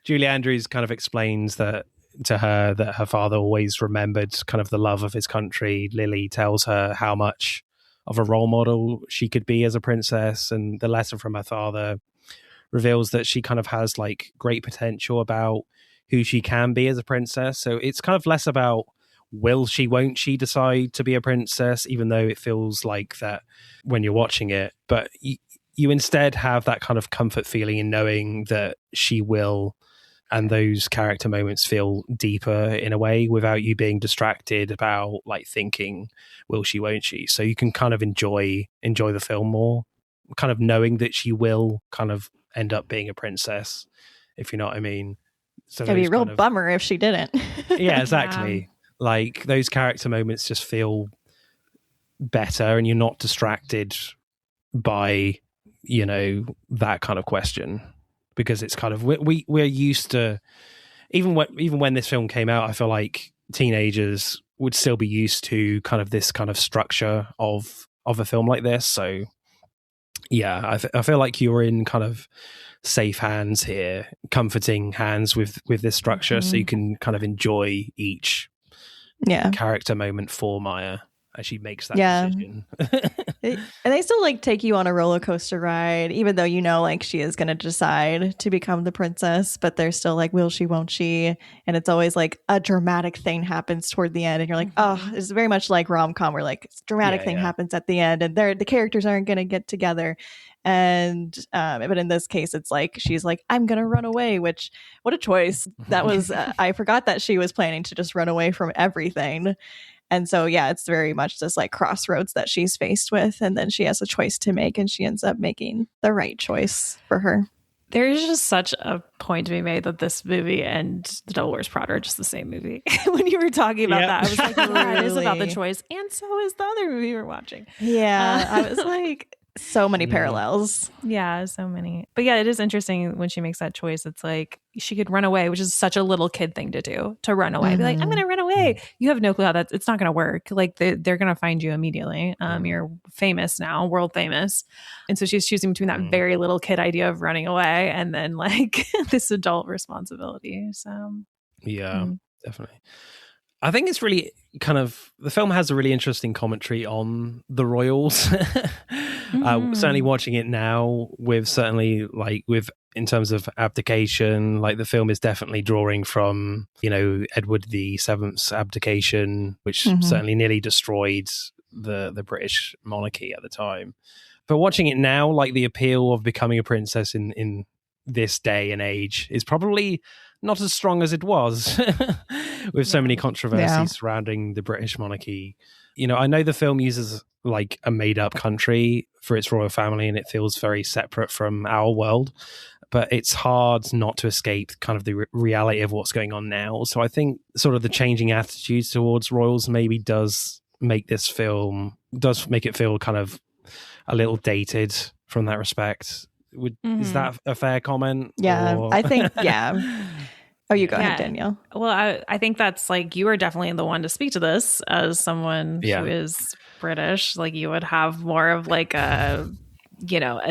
Julie Andrews kind of explains that to her that her father always remembered kind of the love of his country. Lily tells her how much of a role model she could be as a princess, and the letter from her father reveals that she kind of has like great potential about who she can be as a princess. So it's kind of less about won't she decide to be a princess, even though it feels like that when you're watching it, but you instead have that kind of comfort feeling in knowing that she will, and those character moments feel deeper in a way without you being distracted about like thinking, will she, won't she? So you can kind of enjoy the film more, kind of knowing that she will kind of end up being a princess, if you know what I mean. So it'd be a real bummer if she didn't. Yeah, exactly. Like those character moments just feel better, and you're not distracted by, that kind of question, because it's kind of, we're used to, even when this film came out, I feel like teenagers would still be used to kind of this kind of structure of a film like this. So yeah, I feel like you're in kind of safe hands here, comforting hands with this structure, so you can kind of enjoy each character moment for Maya as she makes that decision. And they still like take you on a roller coaster ride, even though like she is going to decide to become the princess, but they're still like, will she, won't she? And it's always like a dramatic thing happens toward the end, and you're like, oh, it's very much like rom-com where like dramatic thing happens at the end, and the characters aren't going to get together. And but in this case, it's like she's like, I'm gonna run away, which, what a choice that was. I forgot that she was planning to just run away from everything. And so, yeah, it's very much this like crossroads that she's faced with. And then she has a choice to make, and she ends up making the right choice for her. There's just such a point to be made that this movie and The Devil Wears Prada are just the same movie. When you were talking about that, I was like, yeah, it is about the choice. And so is the other movie we're watching. Yeah, I was like, so many parallels. Yeah, so many. But yeah, it is interesting when she makes that choice. It's like she could run away, which is such a little kid thing to do, to run away. Be like, I'm going to run away. You have no clue how it's not going to work. Like they're going to find you immediately. You're famous now, world famous. And so she's choosing between that very little kid idea of running away and then like this adult responsibility. So yeah, definitely. I think it's really kind of, the film has a really interesting commentary on the royals. Certainly watching it now with in terms of abdication, like the film is definitely drawing from, Edward VII's abdication, which certainly nearly destroyed the British monarchy at the time. But watching it now, like the appeal of becoming a princess in this day and age is probably not as strong as it was with so many controversies surrounding the British monarchy. I know the film uses like a made up country for its royal family, and it feels very separate from our world, but it's hard not to escape kind of the reality of what's going on now. So I think sort of the changing attitudes towards royals maybe does make it feel kind of a little dated from that respect. Is that a fair comment? Yeah, or? I think, Oh, you go ahead, Danielle. Well, I think that's like, you are definitely the one to speak to this as someone who is British. Like you would have more of like an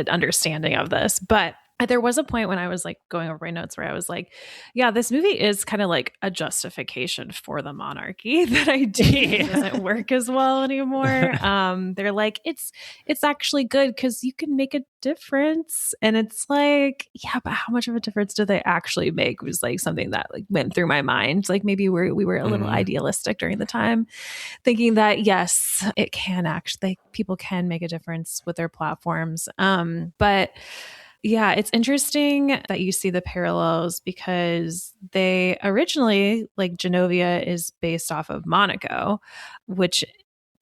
understanding of this. But there was a point when I was like going over my notes where I was like, yeah, this movie is kind of like a justification for the monarchy that I do think doesn't work as well anymore. They're like, it's actually good because you can make a difference. And it's like, yeah, but how much of a difference do they actually make was like something that like went through my mind. Like maybe we were a little idealistic during the time, thinking that yes, it can actually, people can make a difference with their platforms. But yeah, it's interesting that you see the parallels because they originally, like Genovia is based off of Monaco, which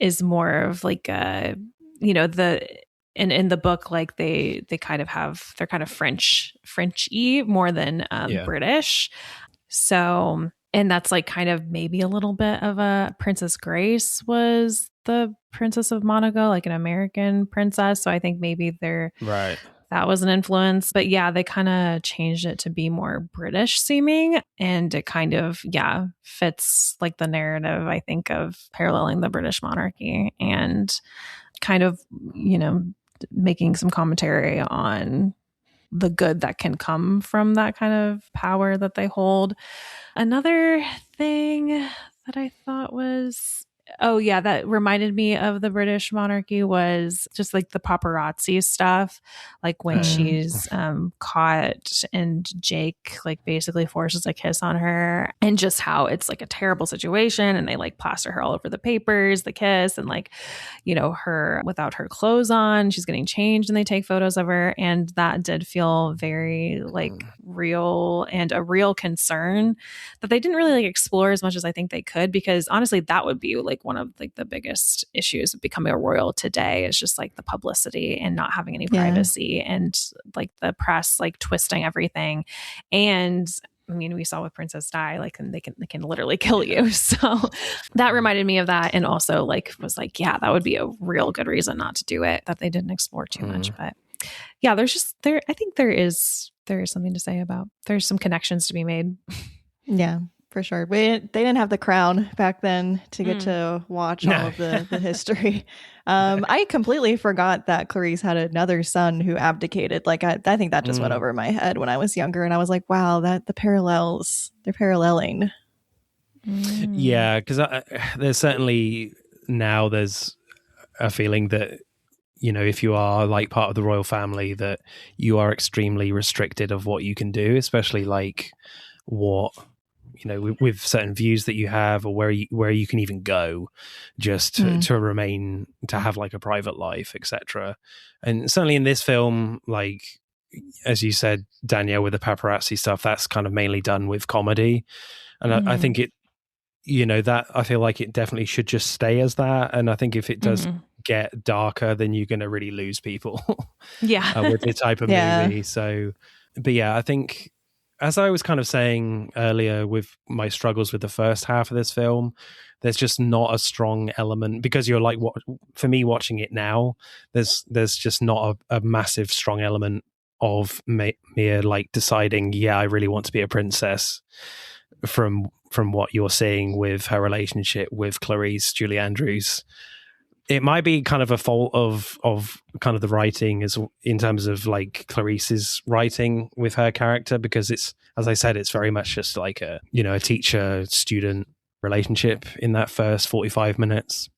is more of like in the book, like they kind of they're kind of French-y more than British. So, and that's like kind of maybe a little bit of a Princess Grace was the Princess of Monaco, like an American princess. So I think maybe they're right. That was an influence. But yeah, they kind of changed it to be more British seeming. And it kind of, fits like the narrative, I think, of paralleling the British monarchy and kind of, making some commentary on the good that can come from that kind of power that they hold. Another thing that I thought was, that reminded me of the British monarchy was just like the paparazzi stuff. Like when she's caught and Jake like basically forces a kiss on her, and just how it's like a terrible situation, and they like plaster her all over the papers, the kiss, and like, her without her clothes on, she's getting changed and they take photos of her. And that did feel very like real and a real concern that they didn't really like explore as much as I think they could, because honestly, that would be like one of like the biggest issues of becoming a royal today is just like the publicity and not having any privacy and like the press like twisting everything. And I mean, we saw with Princess Di, like, and they can literally kill you. So that reminded me of that. And also like, was like, yeah, that would be a real good reason not to do it, that they didn't explore too much. But yeah, I think there is something to say about, there's some connections to be made. Yeah, for sure. They didn't have the crown back then to get to watch all of the history. I completely forgot that Clarice had another son who abdicated. Like I think that just went over my head when I was younger, and I was like, wow, that the parallels, they're paralleling. Yeah, because there's certainly now there's a feeling that, you know, if you are like part of the royal family, that you are extremely restricted of what you can do, especially like what, you know, with certain views that you have, or where you can even go just to remain, to have like a private life, etc. And certainly in this film, like as you said, Danielle, with the paparazzi stuff, that's kind of mainly done with comedy. And I think it, you know, that I feel like it definitely should just stay as that. And I think if it does get darker, then you're going to really lose people with this type of movie. So, but yeah, I think, as I was kind of saying earlier with my struggles with the first half of this film, there's just not a strong element, because you're like, what, for me watching it now, there's just not a massive strong element of Mia like deciding, yeah, I really want to be a princess, from what you're seeing with her relationship with Clarice, Julie Andrews. It might be kind of a fault of kind of the writing, as in terms of like Clarice's writing with her character, because it's, as I said, it's very much just like a, you know, a teacher student relationship in that first 45 minutes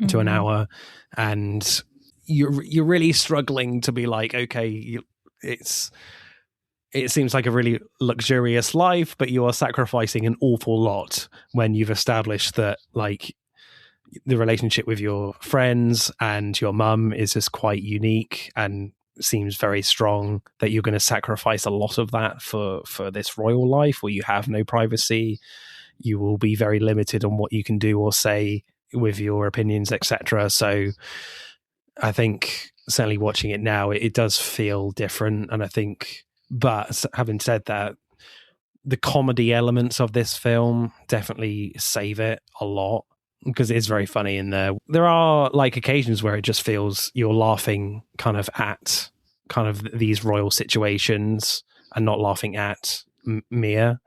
to an hour, and you're really struggling to be like, okay, it seems like a really luxurious life, but you are sacrificing an awful lot when you've established that like the relationship with your friends and your mum is just quite unique and seems very strong, that you're going to sacrifice a lot of that for this royal life where you have no privacy. You will be very limited on what you can do or say with your opinions, etc. So I think certainly watching it now, it does feel different. And I think, but having said that, the comedy elements of this film definitely save it a lot, because it is very funny in there. There are like occasions where it just feels you're laughing kind of at kind of these royal situations and not laughing at Mia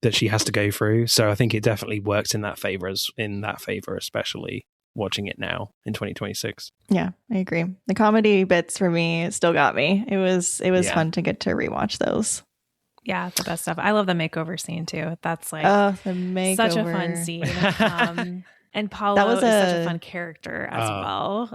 that she has to go through. So I think it definitely works in that favor, especially watching it now in 2026. Yeah, I agree. The comedy bits for me still got me. It was fun to get to rewatch those. Yeah, the best stuff. I love the makeover scene too. That's like the makeover. Such a fun scene. And Paulo is such a fun character as well.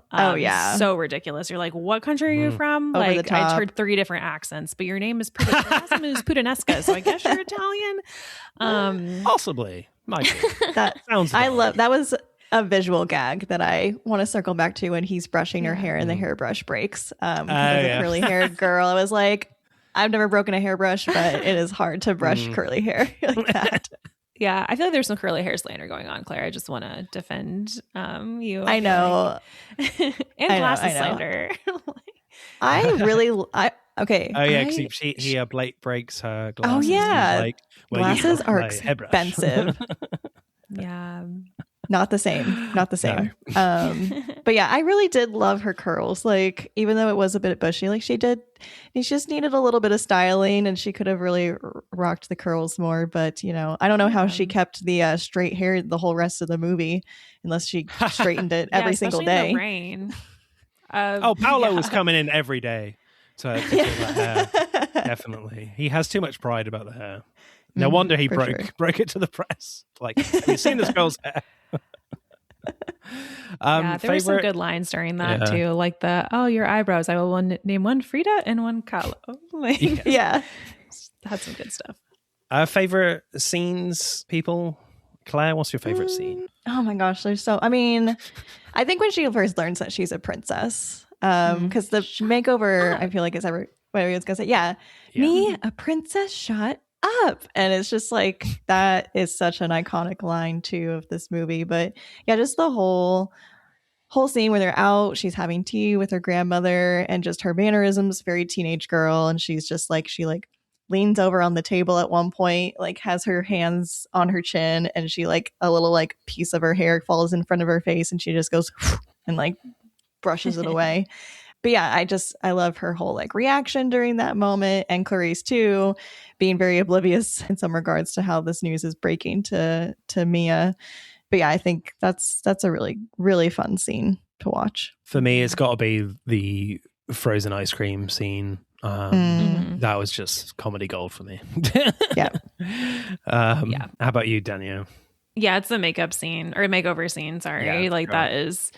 So ridiculous. You're like, what country are you from? Over like, I heard 3 different accents, but your name is Puttanesca, so I guess you're Italian. Possibly. That sounds. I love that. Was a visual gag that I want to circle back to when he's brushing her hair and the hairbrush breaks. As a curly haired girl, I was like, I've never broken a hairbrush, but it is hard to brush curly hair like that. Yeah, I feel like there's some curly hair slander going on, Claire. I just want to defend you. I know. And glasses slander. Okay. Oh yeah, because he breaks her glasses. Oh yeah, like, glasses are expensive. Yeah. Not the same. No. But yeah, I really did love her curls. Like, even though it was a bit bushy, like she just needed a little bit of styling, and she could have really rocked the curls more. But, you know, I don't know how she kept the straight hair the whole rest of the movie, unless she straightened it every single day. In the rain. Paulo was coming in every day to do that hair. Definitely. He has too much pride about the hair. No wonder he broke it to the press. Like, have you seen this girl's hair? There were some good lines during that too, like your eyebrows. I will name one Frida and one Kahlo. Had some good stuff. Favorite scenes, people. Claire, what's your favorite scene? Oh my gosh, there's so. I mean, I think when she first learns that she's a princess, because the makeover, I feel like is everyone's gonna say, me, a princess, shut up. And it's just like, that is such an iconic line too of this movie. But yeah, just the whole scene where they're out, she's having tea with her grandmother, and just her mannerisms, very teenage girl, and she's just like, she like leans over on the table at one point, like has her hands on her chin, and she like a little like piece of her hair falls in front of her face, and she just goes and like brushes it away. But yeah, I love her whole like reaction during that moment, and Clarice too, being very oblivious in some regards to how this news is breaking to Mia. But yeah, I think that's a really, really fun scene to watch. For me, it's got to be the frozen ice cream scene. That was just comedy gold for me. Yeah. How about you, Danielle? Yeah, it's the makeup scene or makeover scene. Sorry. That is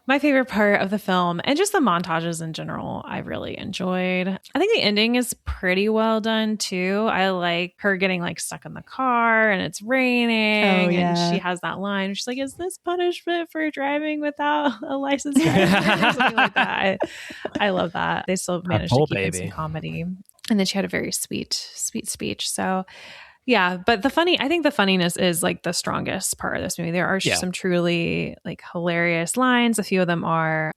my favorite part of the film, and just the montages in general, I really enjoyed. I think the ending is pretty well done too. I like her getting like stuck in the car and it's raining, and she has that line. She's like, "Is this punishment for driving without a license?" Or something like that. I love that. They still managed to keep in some comedy, and then she had a very sweet speech. So. Yeah, but I think the funniness is like the strongest part of this movie. There are some truly like hilarious lines. A few of them are,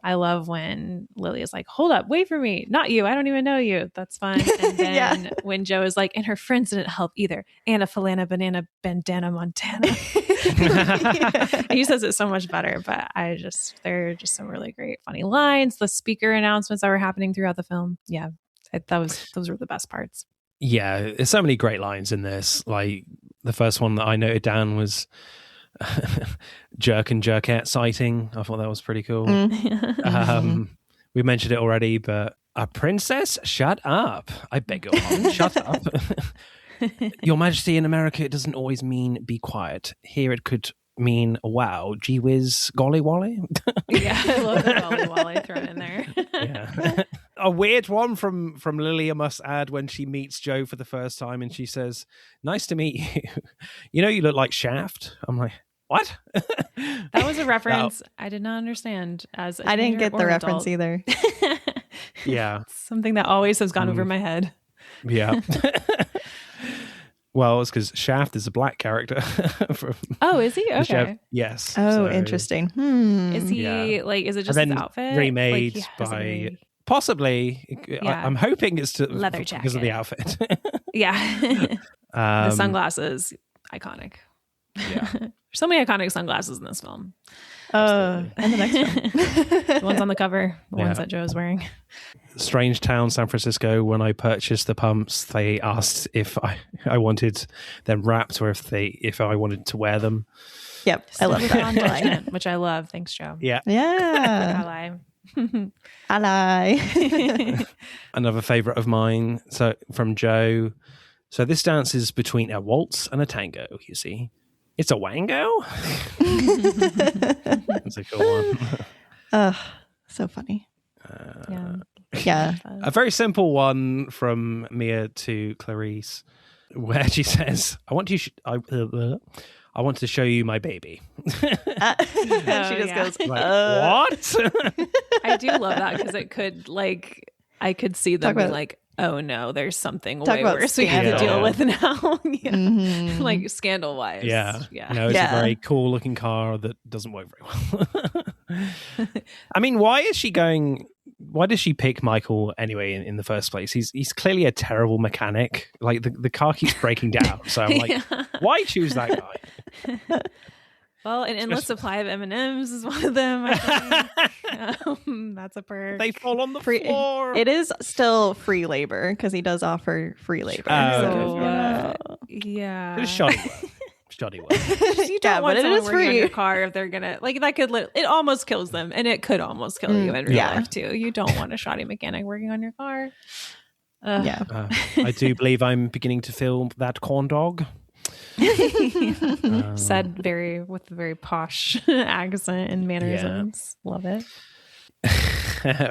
I love when Lily is like, "Hold up, wait for me. Not you. I don't even know you." That's fun. And then when Joe is like, "And her friends didn't help either. Anna Falana Banana Bandana Montana." He says it so much better, but they're just some really great funny lines. The speaker announcements that were happening throughout the film. Yeah, those were the best parts. Yeah, there's so many great lines in this. Like the first one that I noted down was jerk and jerkette sighting. I thought that was pretty cool. We mentioned it already, but a princess? Shut up. I beg your pardon. Shut up. Your Majesty, in America, it doesn't always mean be quiet. Here it could mean, wow, gee whiz, golly wally. Yeah, I love the golly wally thrown in there. Yeah. A weird one from Lily, I must add, when she meets Joe for the first time and she says, "Nice to meet you. You know, you look like Shaft." I'm like, what? That was a reference I did not understand as a I didn't get the adult. reference either. Yeah. Something that always has gone over my head. Yeah. Well, it's because Shaft is a black character. Is he? Okay. Yes. Oh, interesting. Is he like? Is it just his outfit remade by? Possibly. Yeah. I'm hoping it's to leather jacket because of the outfit. Yeah. The sunglasses, iconic. Yeah. There's so many iconic sunglasses in this film. And the next one. The ones on the cover, the ones that Joe's wearing. Strange town, San Francisco. When I purchased the pumps, they asked if I wanted them wrapped or if I wanted to wear them. Yep, I love that. Which I love. Thanks, Joe. Yeah. Yeah. Ally. Another favorite of mine. So from Joe. So this dance is between a waltz and a tango. You see, it's a wango. That's a cool one. So funny. Yeah. A very simple one from Mia to Clarice, where she says, "I want to show you my baby." She just goes, like, what? I do love that because it could I could see them being like, "Oh no, there's something way worse we have to deal with now." Like scandal wise. Yeah. No, it's a very cool looking car that doesn't work very well. I mean, why does she pick Michael anyway in the first place? He's clearly a terrible mechanic. Like the car keeps breaking down. So I'm like, why choose that guy? Well, an endless supply of M&Ms is one of them, I think. That's a perk. They fall on the floor. It is still free labor because he does offer free labor. Yeah. It is shoddy work. You don't want someone working on your car if they're gonna that could it almost kills them, and it could almost kill you in real life too. You don't want a shoddy mechanic working on your car. I do believe I'm beginning to feel that corn dog. Said with a very posh accent and mannerisms. Love it.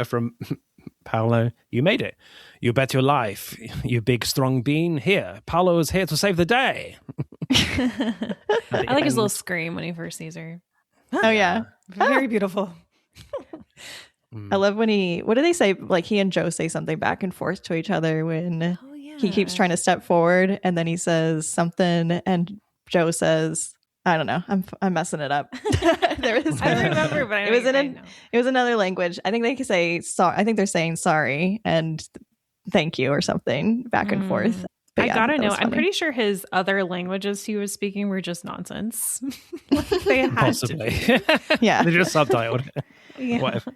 From Paolo, "You made it. You bet your life, you big strong bean. Here, Paolo is here to save the day." I like his little scream when he first sees her. Oh yeah, very beautiful. I love when what do they say? Like he and Joe say something back and forth to each other when he keeps trying to step forward, and then he says something, and Joe says, "I don't know, I'm messing it up." I don't remember, but it was another language. I think they can say sorry. I think they're saying sorry, and thank you or something back and forth. But I yeah, gotta that know. was I'm funny. pretty sure his other languages he was speaking were just nonsense. They had Possibly. to be. Yeah. They're just subtitled. Yeah. Whatever.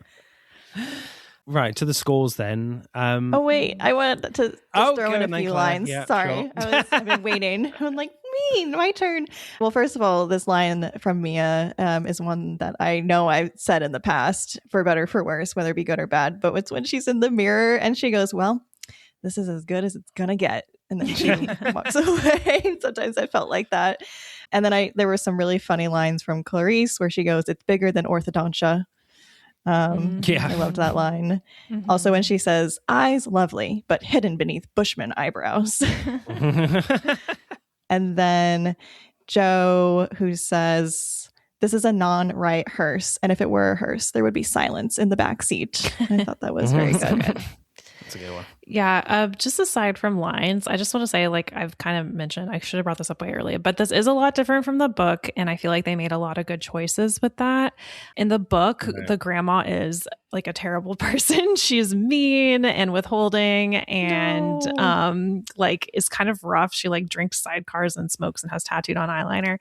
Right, to the scores then. Oh wait, I wanted to just throw in a then, few Claire. lines. Yeah, Sorry, sure. I've been waiting. I'm like, my turn. Well, first of all, this line from Mia is one that I know I've said in the past, for better or for worse, whether it be good or bad. But it's when she's in the mirror and she goes, "Well, this is as good as it's gonna get," and then she walks away. Sometimes I felt like that. And then there were some really funny lines from Clarice where she goes, "It's bigger than orthodontia." Yeah. I loved that line. Mm-hmm. Also, when she says, "Eyes lovely, but hidden beneath Bushman eyebrows." And then Joe, who says, "This is a non-right hearse, and if it were a hearse, there would be silence in the back seat." I thought that was very good. That's a good one. Yeah, just aside from lines, I just want to say, like I've kind of mentioned, I should have brought this up way earlier, but this is a lot different from the book, and I feel like they made a lot of good choices with that. In the book, the grandma is like a terrible person. She's mean and withholding, and like is kind of rough. She like drinks sidecars and smokes and has tattooed on eyeliner.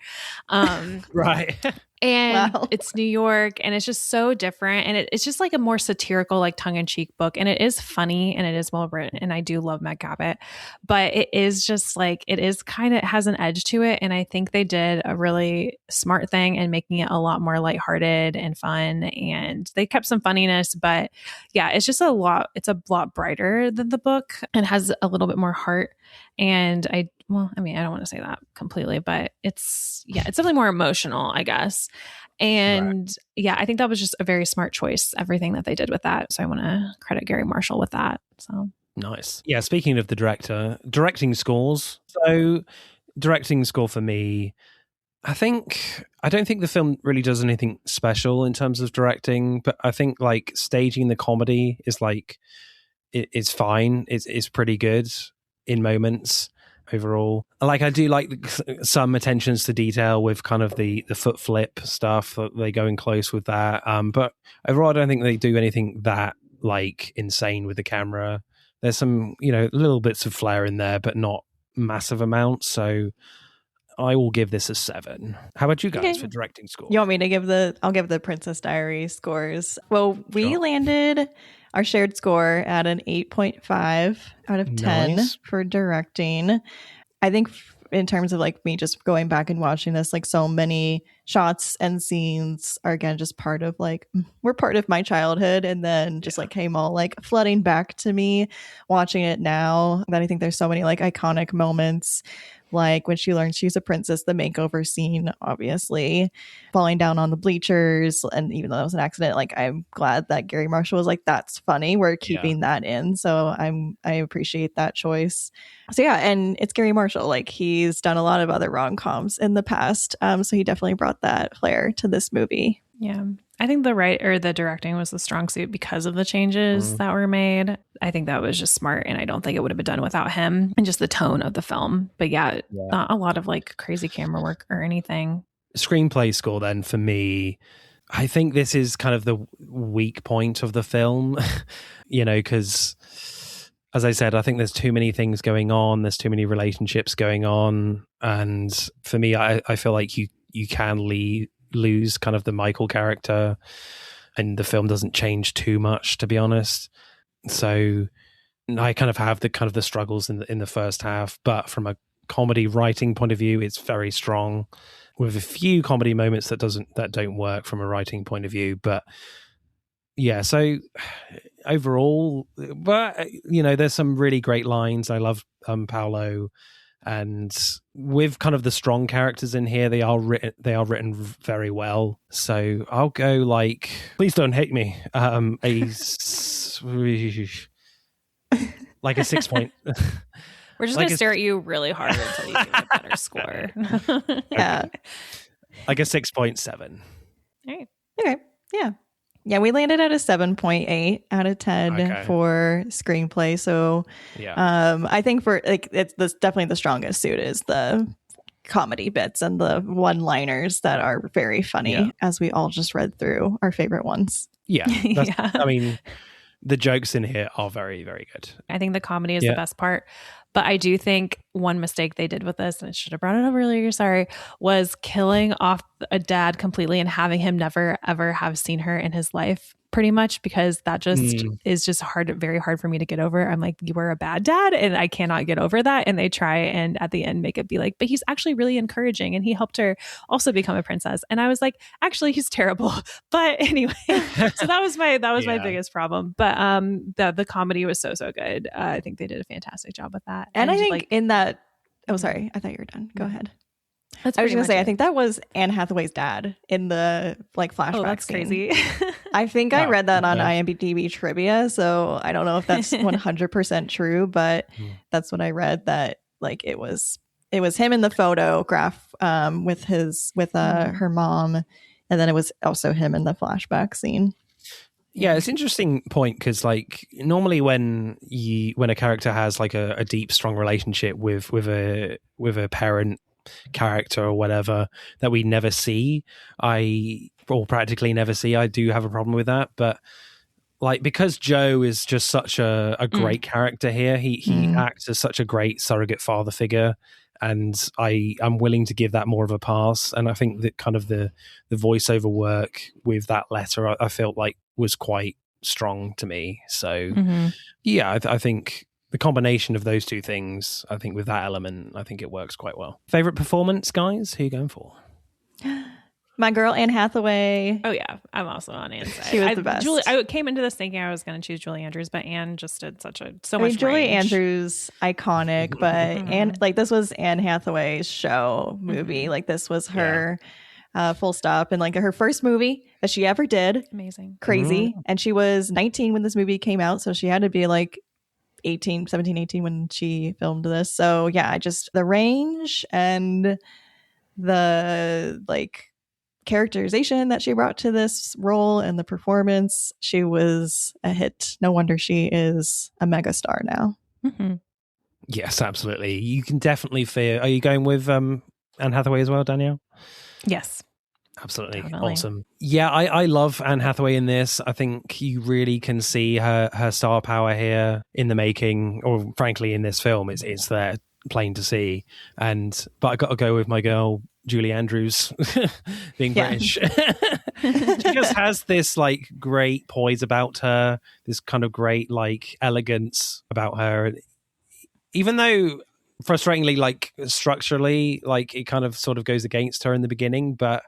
Right. And Wow. it's New York, and it's just so different. And it's just like a more satirical, like tongue-in-cheek book. And it is funny and it is well written. And I do love Meg Cabot. But it is just like, it is kind of has an edge to it. And I think they did a really smart thing in making it a lot more lighthearted and fun. And they kept some funniness. But yeah, it's just it's a lot brighter than the book and has a little bit more heart. And I don't want to say that completely, but it's definitely more emotional, I guess. And yeah, I think that was just a very smart choice, everything that they did with that. So I want to credit Gary Marshall with that. So nice. Yeah, speaking of the directing scores. So directing score for me, I don't think the film really does anything special in terms of directing, but I think like staging the comedy is like, it's fine. It's pretty good in moments overall. Like I do like some attentions to detail with kind of the foot flip stuff. They go in close with that. But overall, I don't think they do anything that like insane with the camera. There's some, little bits of flair in there, but not massive amounts. So I will give this a 7. How about you guys for directing score? You want me to I'll give the Princess Diaries scores. Well, we landed our shared score at an 8.5 out of 10 for directing. I think in terms of like me just going back and watching this, like so many shots and scenes are again just part of we're part of my childhood, and then just like came all like flooding back to me watching it now. That I think there's so many like iconic moments, like when she learns she's a princess, the makeover scene, obviously falling down on the bleachers. And even though that was an accident, like I'm glad that Gary Marshall was like, "That's funny, we're keeping that in." So I appreciate that choice. So yeah, and it's Gary Marshall, like he's done a lot of other rom-coms in the past, so he definitely brought that flair to this movie. Yeah, I think the directing was the strong suit because of the changes that were made. I think that was just smart, and I don't think it would have been done without him and just the tone of the film. But not a lot of like crazy camera work or anything. Screenplay score then for me, I think this is kind of the weak point of the film, because as I said, I think there's too many things going on. There's too many relationships going on. And for me, I feel like you can lose kind of the Michael character, and the film doesn't change too much, to be honest. So I kind of have the struggles in the first half, but from a comedy writing point of view, it's very strong, with a few comedy moments that don't work from a writing point of view. But yeah, so overall, but there's some really great lines. I love Paolo, and with kind of the strong characters in here, they are written very well. So I'll go like, please don't hate me, like a 6 point. We're just like gonna stare at you really hard until you give a better score. Yeah, like a 6.7. All right. Okay. Yeah, we landed at a 7.8 out of 10 for screenplay. So I think for like that's definitely the strongest suit is the comedy bits and the one-liners that are very funny, as we all just read through our favorite ones. Yeah. I mean, the jokes in here are very, very good. I think the comedy is the best part. But I do think one mistake they did with this, and I should have brought it up earlier, sorry, was killing off a dad completely and having him never, ever have seen her in his life, pretty much, because that just is just very hard for me to get over. I'm like, you were a bad dad, and I cannot get over that. And they try and at the end make it be like, but he's actually really encouraging, and he helped her also become a princess. And I was like, actually, he's terrible. But anyway, so that was my my biggest problem. But the comedy was so good. I think they did a fantastic job with that. And I think in that, oh, sorry, I thought you were done. Go ahead. I was going to say, I think that was Anne Hathaway's dad in the flashback. Oh, that's scene. crazy. I think I read that on IMDb trivia, so I don't know if that's 100% true, but that's what I read, that it was him in the photograph with her mom, and then it was also him in the flashback scene. Yeah, it's an interesting point because normally when a character has a deep, strong relationship with a parent character or whatever that we never see, or practically never see, I do have a problem with that. But because Joe is just such a great character here, he acts as such a great surrogate father figure, and I'm willing to give that more of a pass. And I think that kind of the voiceover work with that letter, I felt like was quite strong to me. So yeah, I think the combination of those two things, I think with that element, I think it works quite well. Favorite performance, guys? Who are you going for? My girl, Anne Hathaway. Oh yeah, I'm also on Anne's side. She was the best. I came into this thinking I was going to choose Julie Andrews, but Anne just did so much Julie range. Andrews, iconic, but Anne, this was Anne Hathaway's show movie. This was her full stop, and her first movie that she ever did. Amazing. Crazy. And she was 19 when this movie came out, so she had to be 18 when she filmed this. So yeah, just the range and the characterization that she brought to this role and the performance, she was a hit. No wonder she is a mega star now. Yes, absolutely. You can definitely feel. Are you going with Anne Hathaway as well, Danielle? Yes. Absolutely. Definitely. Awesome. Yeah, I love Anne Hathaway in this. I think you really can see her star power here in the making, or frankly in this film. It's there, plain to see. But I got to go with my girl, Julie Andrews, being British. She just has this great poise about her, this kind of great elegance about her. Even though frustratingly, structurally, it kind of sort of goes against her in the beginning, but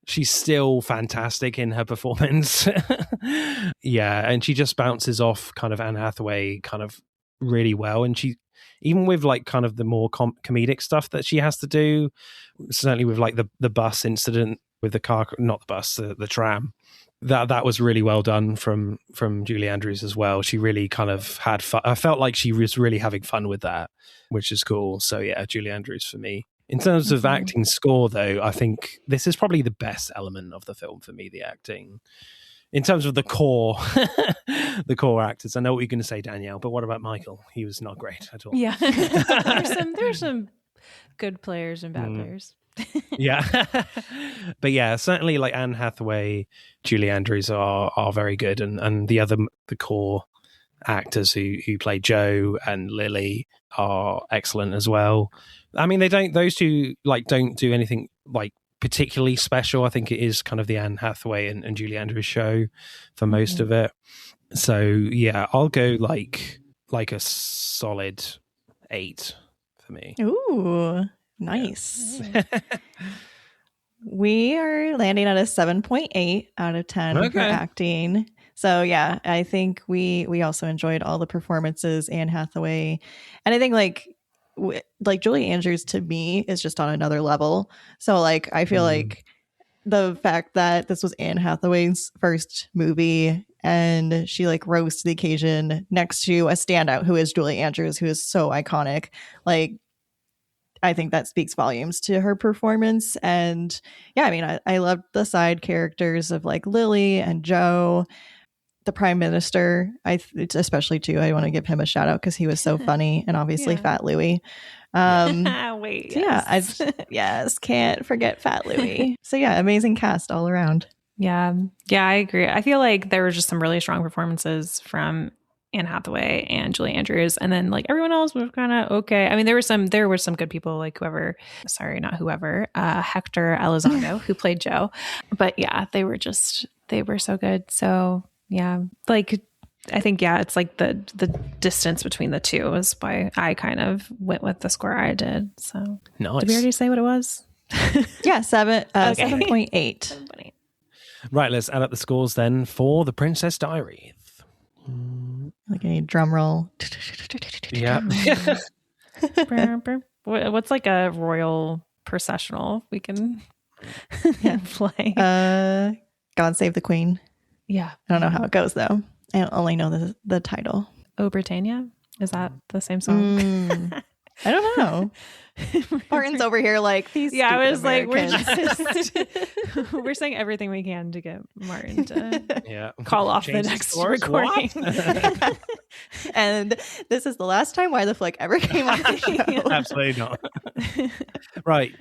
she's still fantastic in her performance. Yeah, and she just bounces off kind of Anne Hathaway kind of really well. And she, even with kind of the more comedic stuff that she has to do, certainly with the bus incident with the car, not the bus, the tram, that was really well done from Julie Andrews as well. She really kind of had fun. I felt like she was really having fun with that, which is cool. So yeah, Julie Andrews for me. In terms of acting score, though, I think this is probably the best element of the film for me, the acting. In terms of the core, the core actors. I know what you're going to say, Danielle, but what about Michael? He was not great at all. Yeah. There's some good players and bad players. Yeah. But yeah, certainly Anne Hathaway, Julie Andrews are very good. And the core actors who play Joe and Lily are excellent as well. I mean, those two don't do anything particularly special. I think it is kind of the Anne Hathaway and Julie Andrews show for most of it. So yeah, I'll go a solid 8 for me. Ooh, nice. Yeah. We are landing at a 7.8 out of 10 for acting. So yeah, I think we also enjoyed all the performances, Anne Hathaway, and I think Julie Andrews to me is just on another level. So I feel the fact that this was Anne Hathaway's first movie and she rose to the occasion next to a standout who is Julie Andrews, who is so iconic. I think that speaks volumes to her performance. And yeah, I mean, I loved the side characters of Lily and Joe. The Prime Minister, especially too, I want to give him a shout out because he was so funny, and obviously Fat Louie. Wait, yes. Yes, can't forget Fat Louie. So yeah, amazing cast all around. Yeah, I agree. I feel like there were just some really strong performances from Anne Hathaway and Julie Andrews, and then like everyone else was kind of okay. I mean, there were some good people, like Hector Elizondo, who played Joe. But yeah, they were so good. So yeah, like I think it's like the distance between the two is why I kind of went with the score I did. So nice. Did we already say what it was? Yeah, 7.8. Right, let's add up the scores then for The Princess Diaries. Like a drum roll. Yeah. What's like a royal processional we can play? God Save the Queen. Yeah. I don't know how it goes though. I only know the title. Oh, Britannia? Is that the same song? I don't know. Martin's over here like these. Yeah, I was Americans. like, we're saying everything we can to get Martin to call off the next recording. And this is the last time Why the Flick ever came on the show. Absolutely not. Right.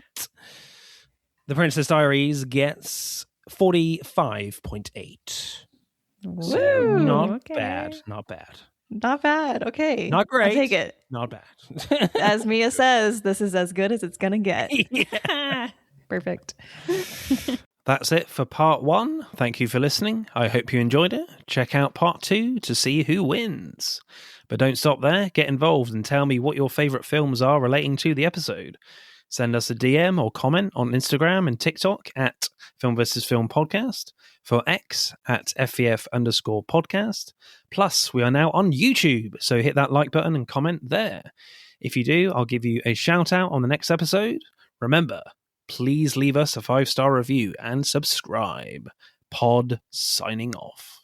The Princess Diaries gets 45.8. So not bad. Not bad. Okay. Not great. I'll take it. Not bad. As Mia says, this is as good as it's going to get. Perfect. That's it for part 1. Thank you for listening. I hope you enjoyed it. Check out part 2 to see who wins. But don't stop there. Get involved and tell me what your favourite films are relating to the episode. Send us a DM or comment on Instagram and TikTok at Film vs. Film Podcast. For X at FVF_podcast. Plus, we are now on YouTube, so hit that like button and comment there. If you do, I'll give you a shout out on the next episode. Remember, please leave us a 5-star review and subscribe. Pod signing off.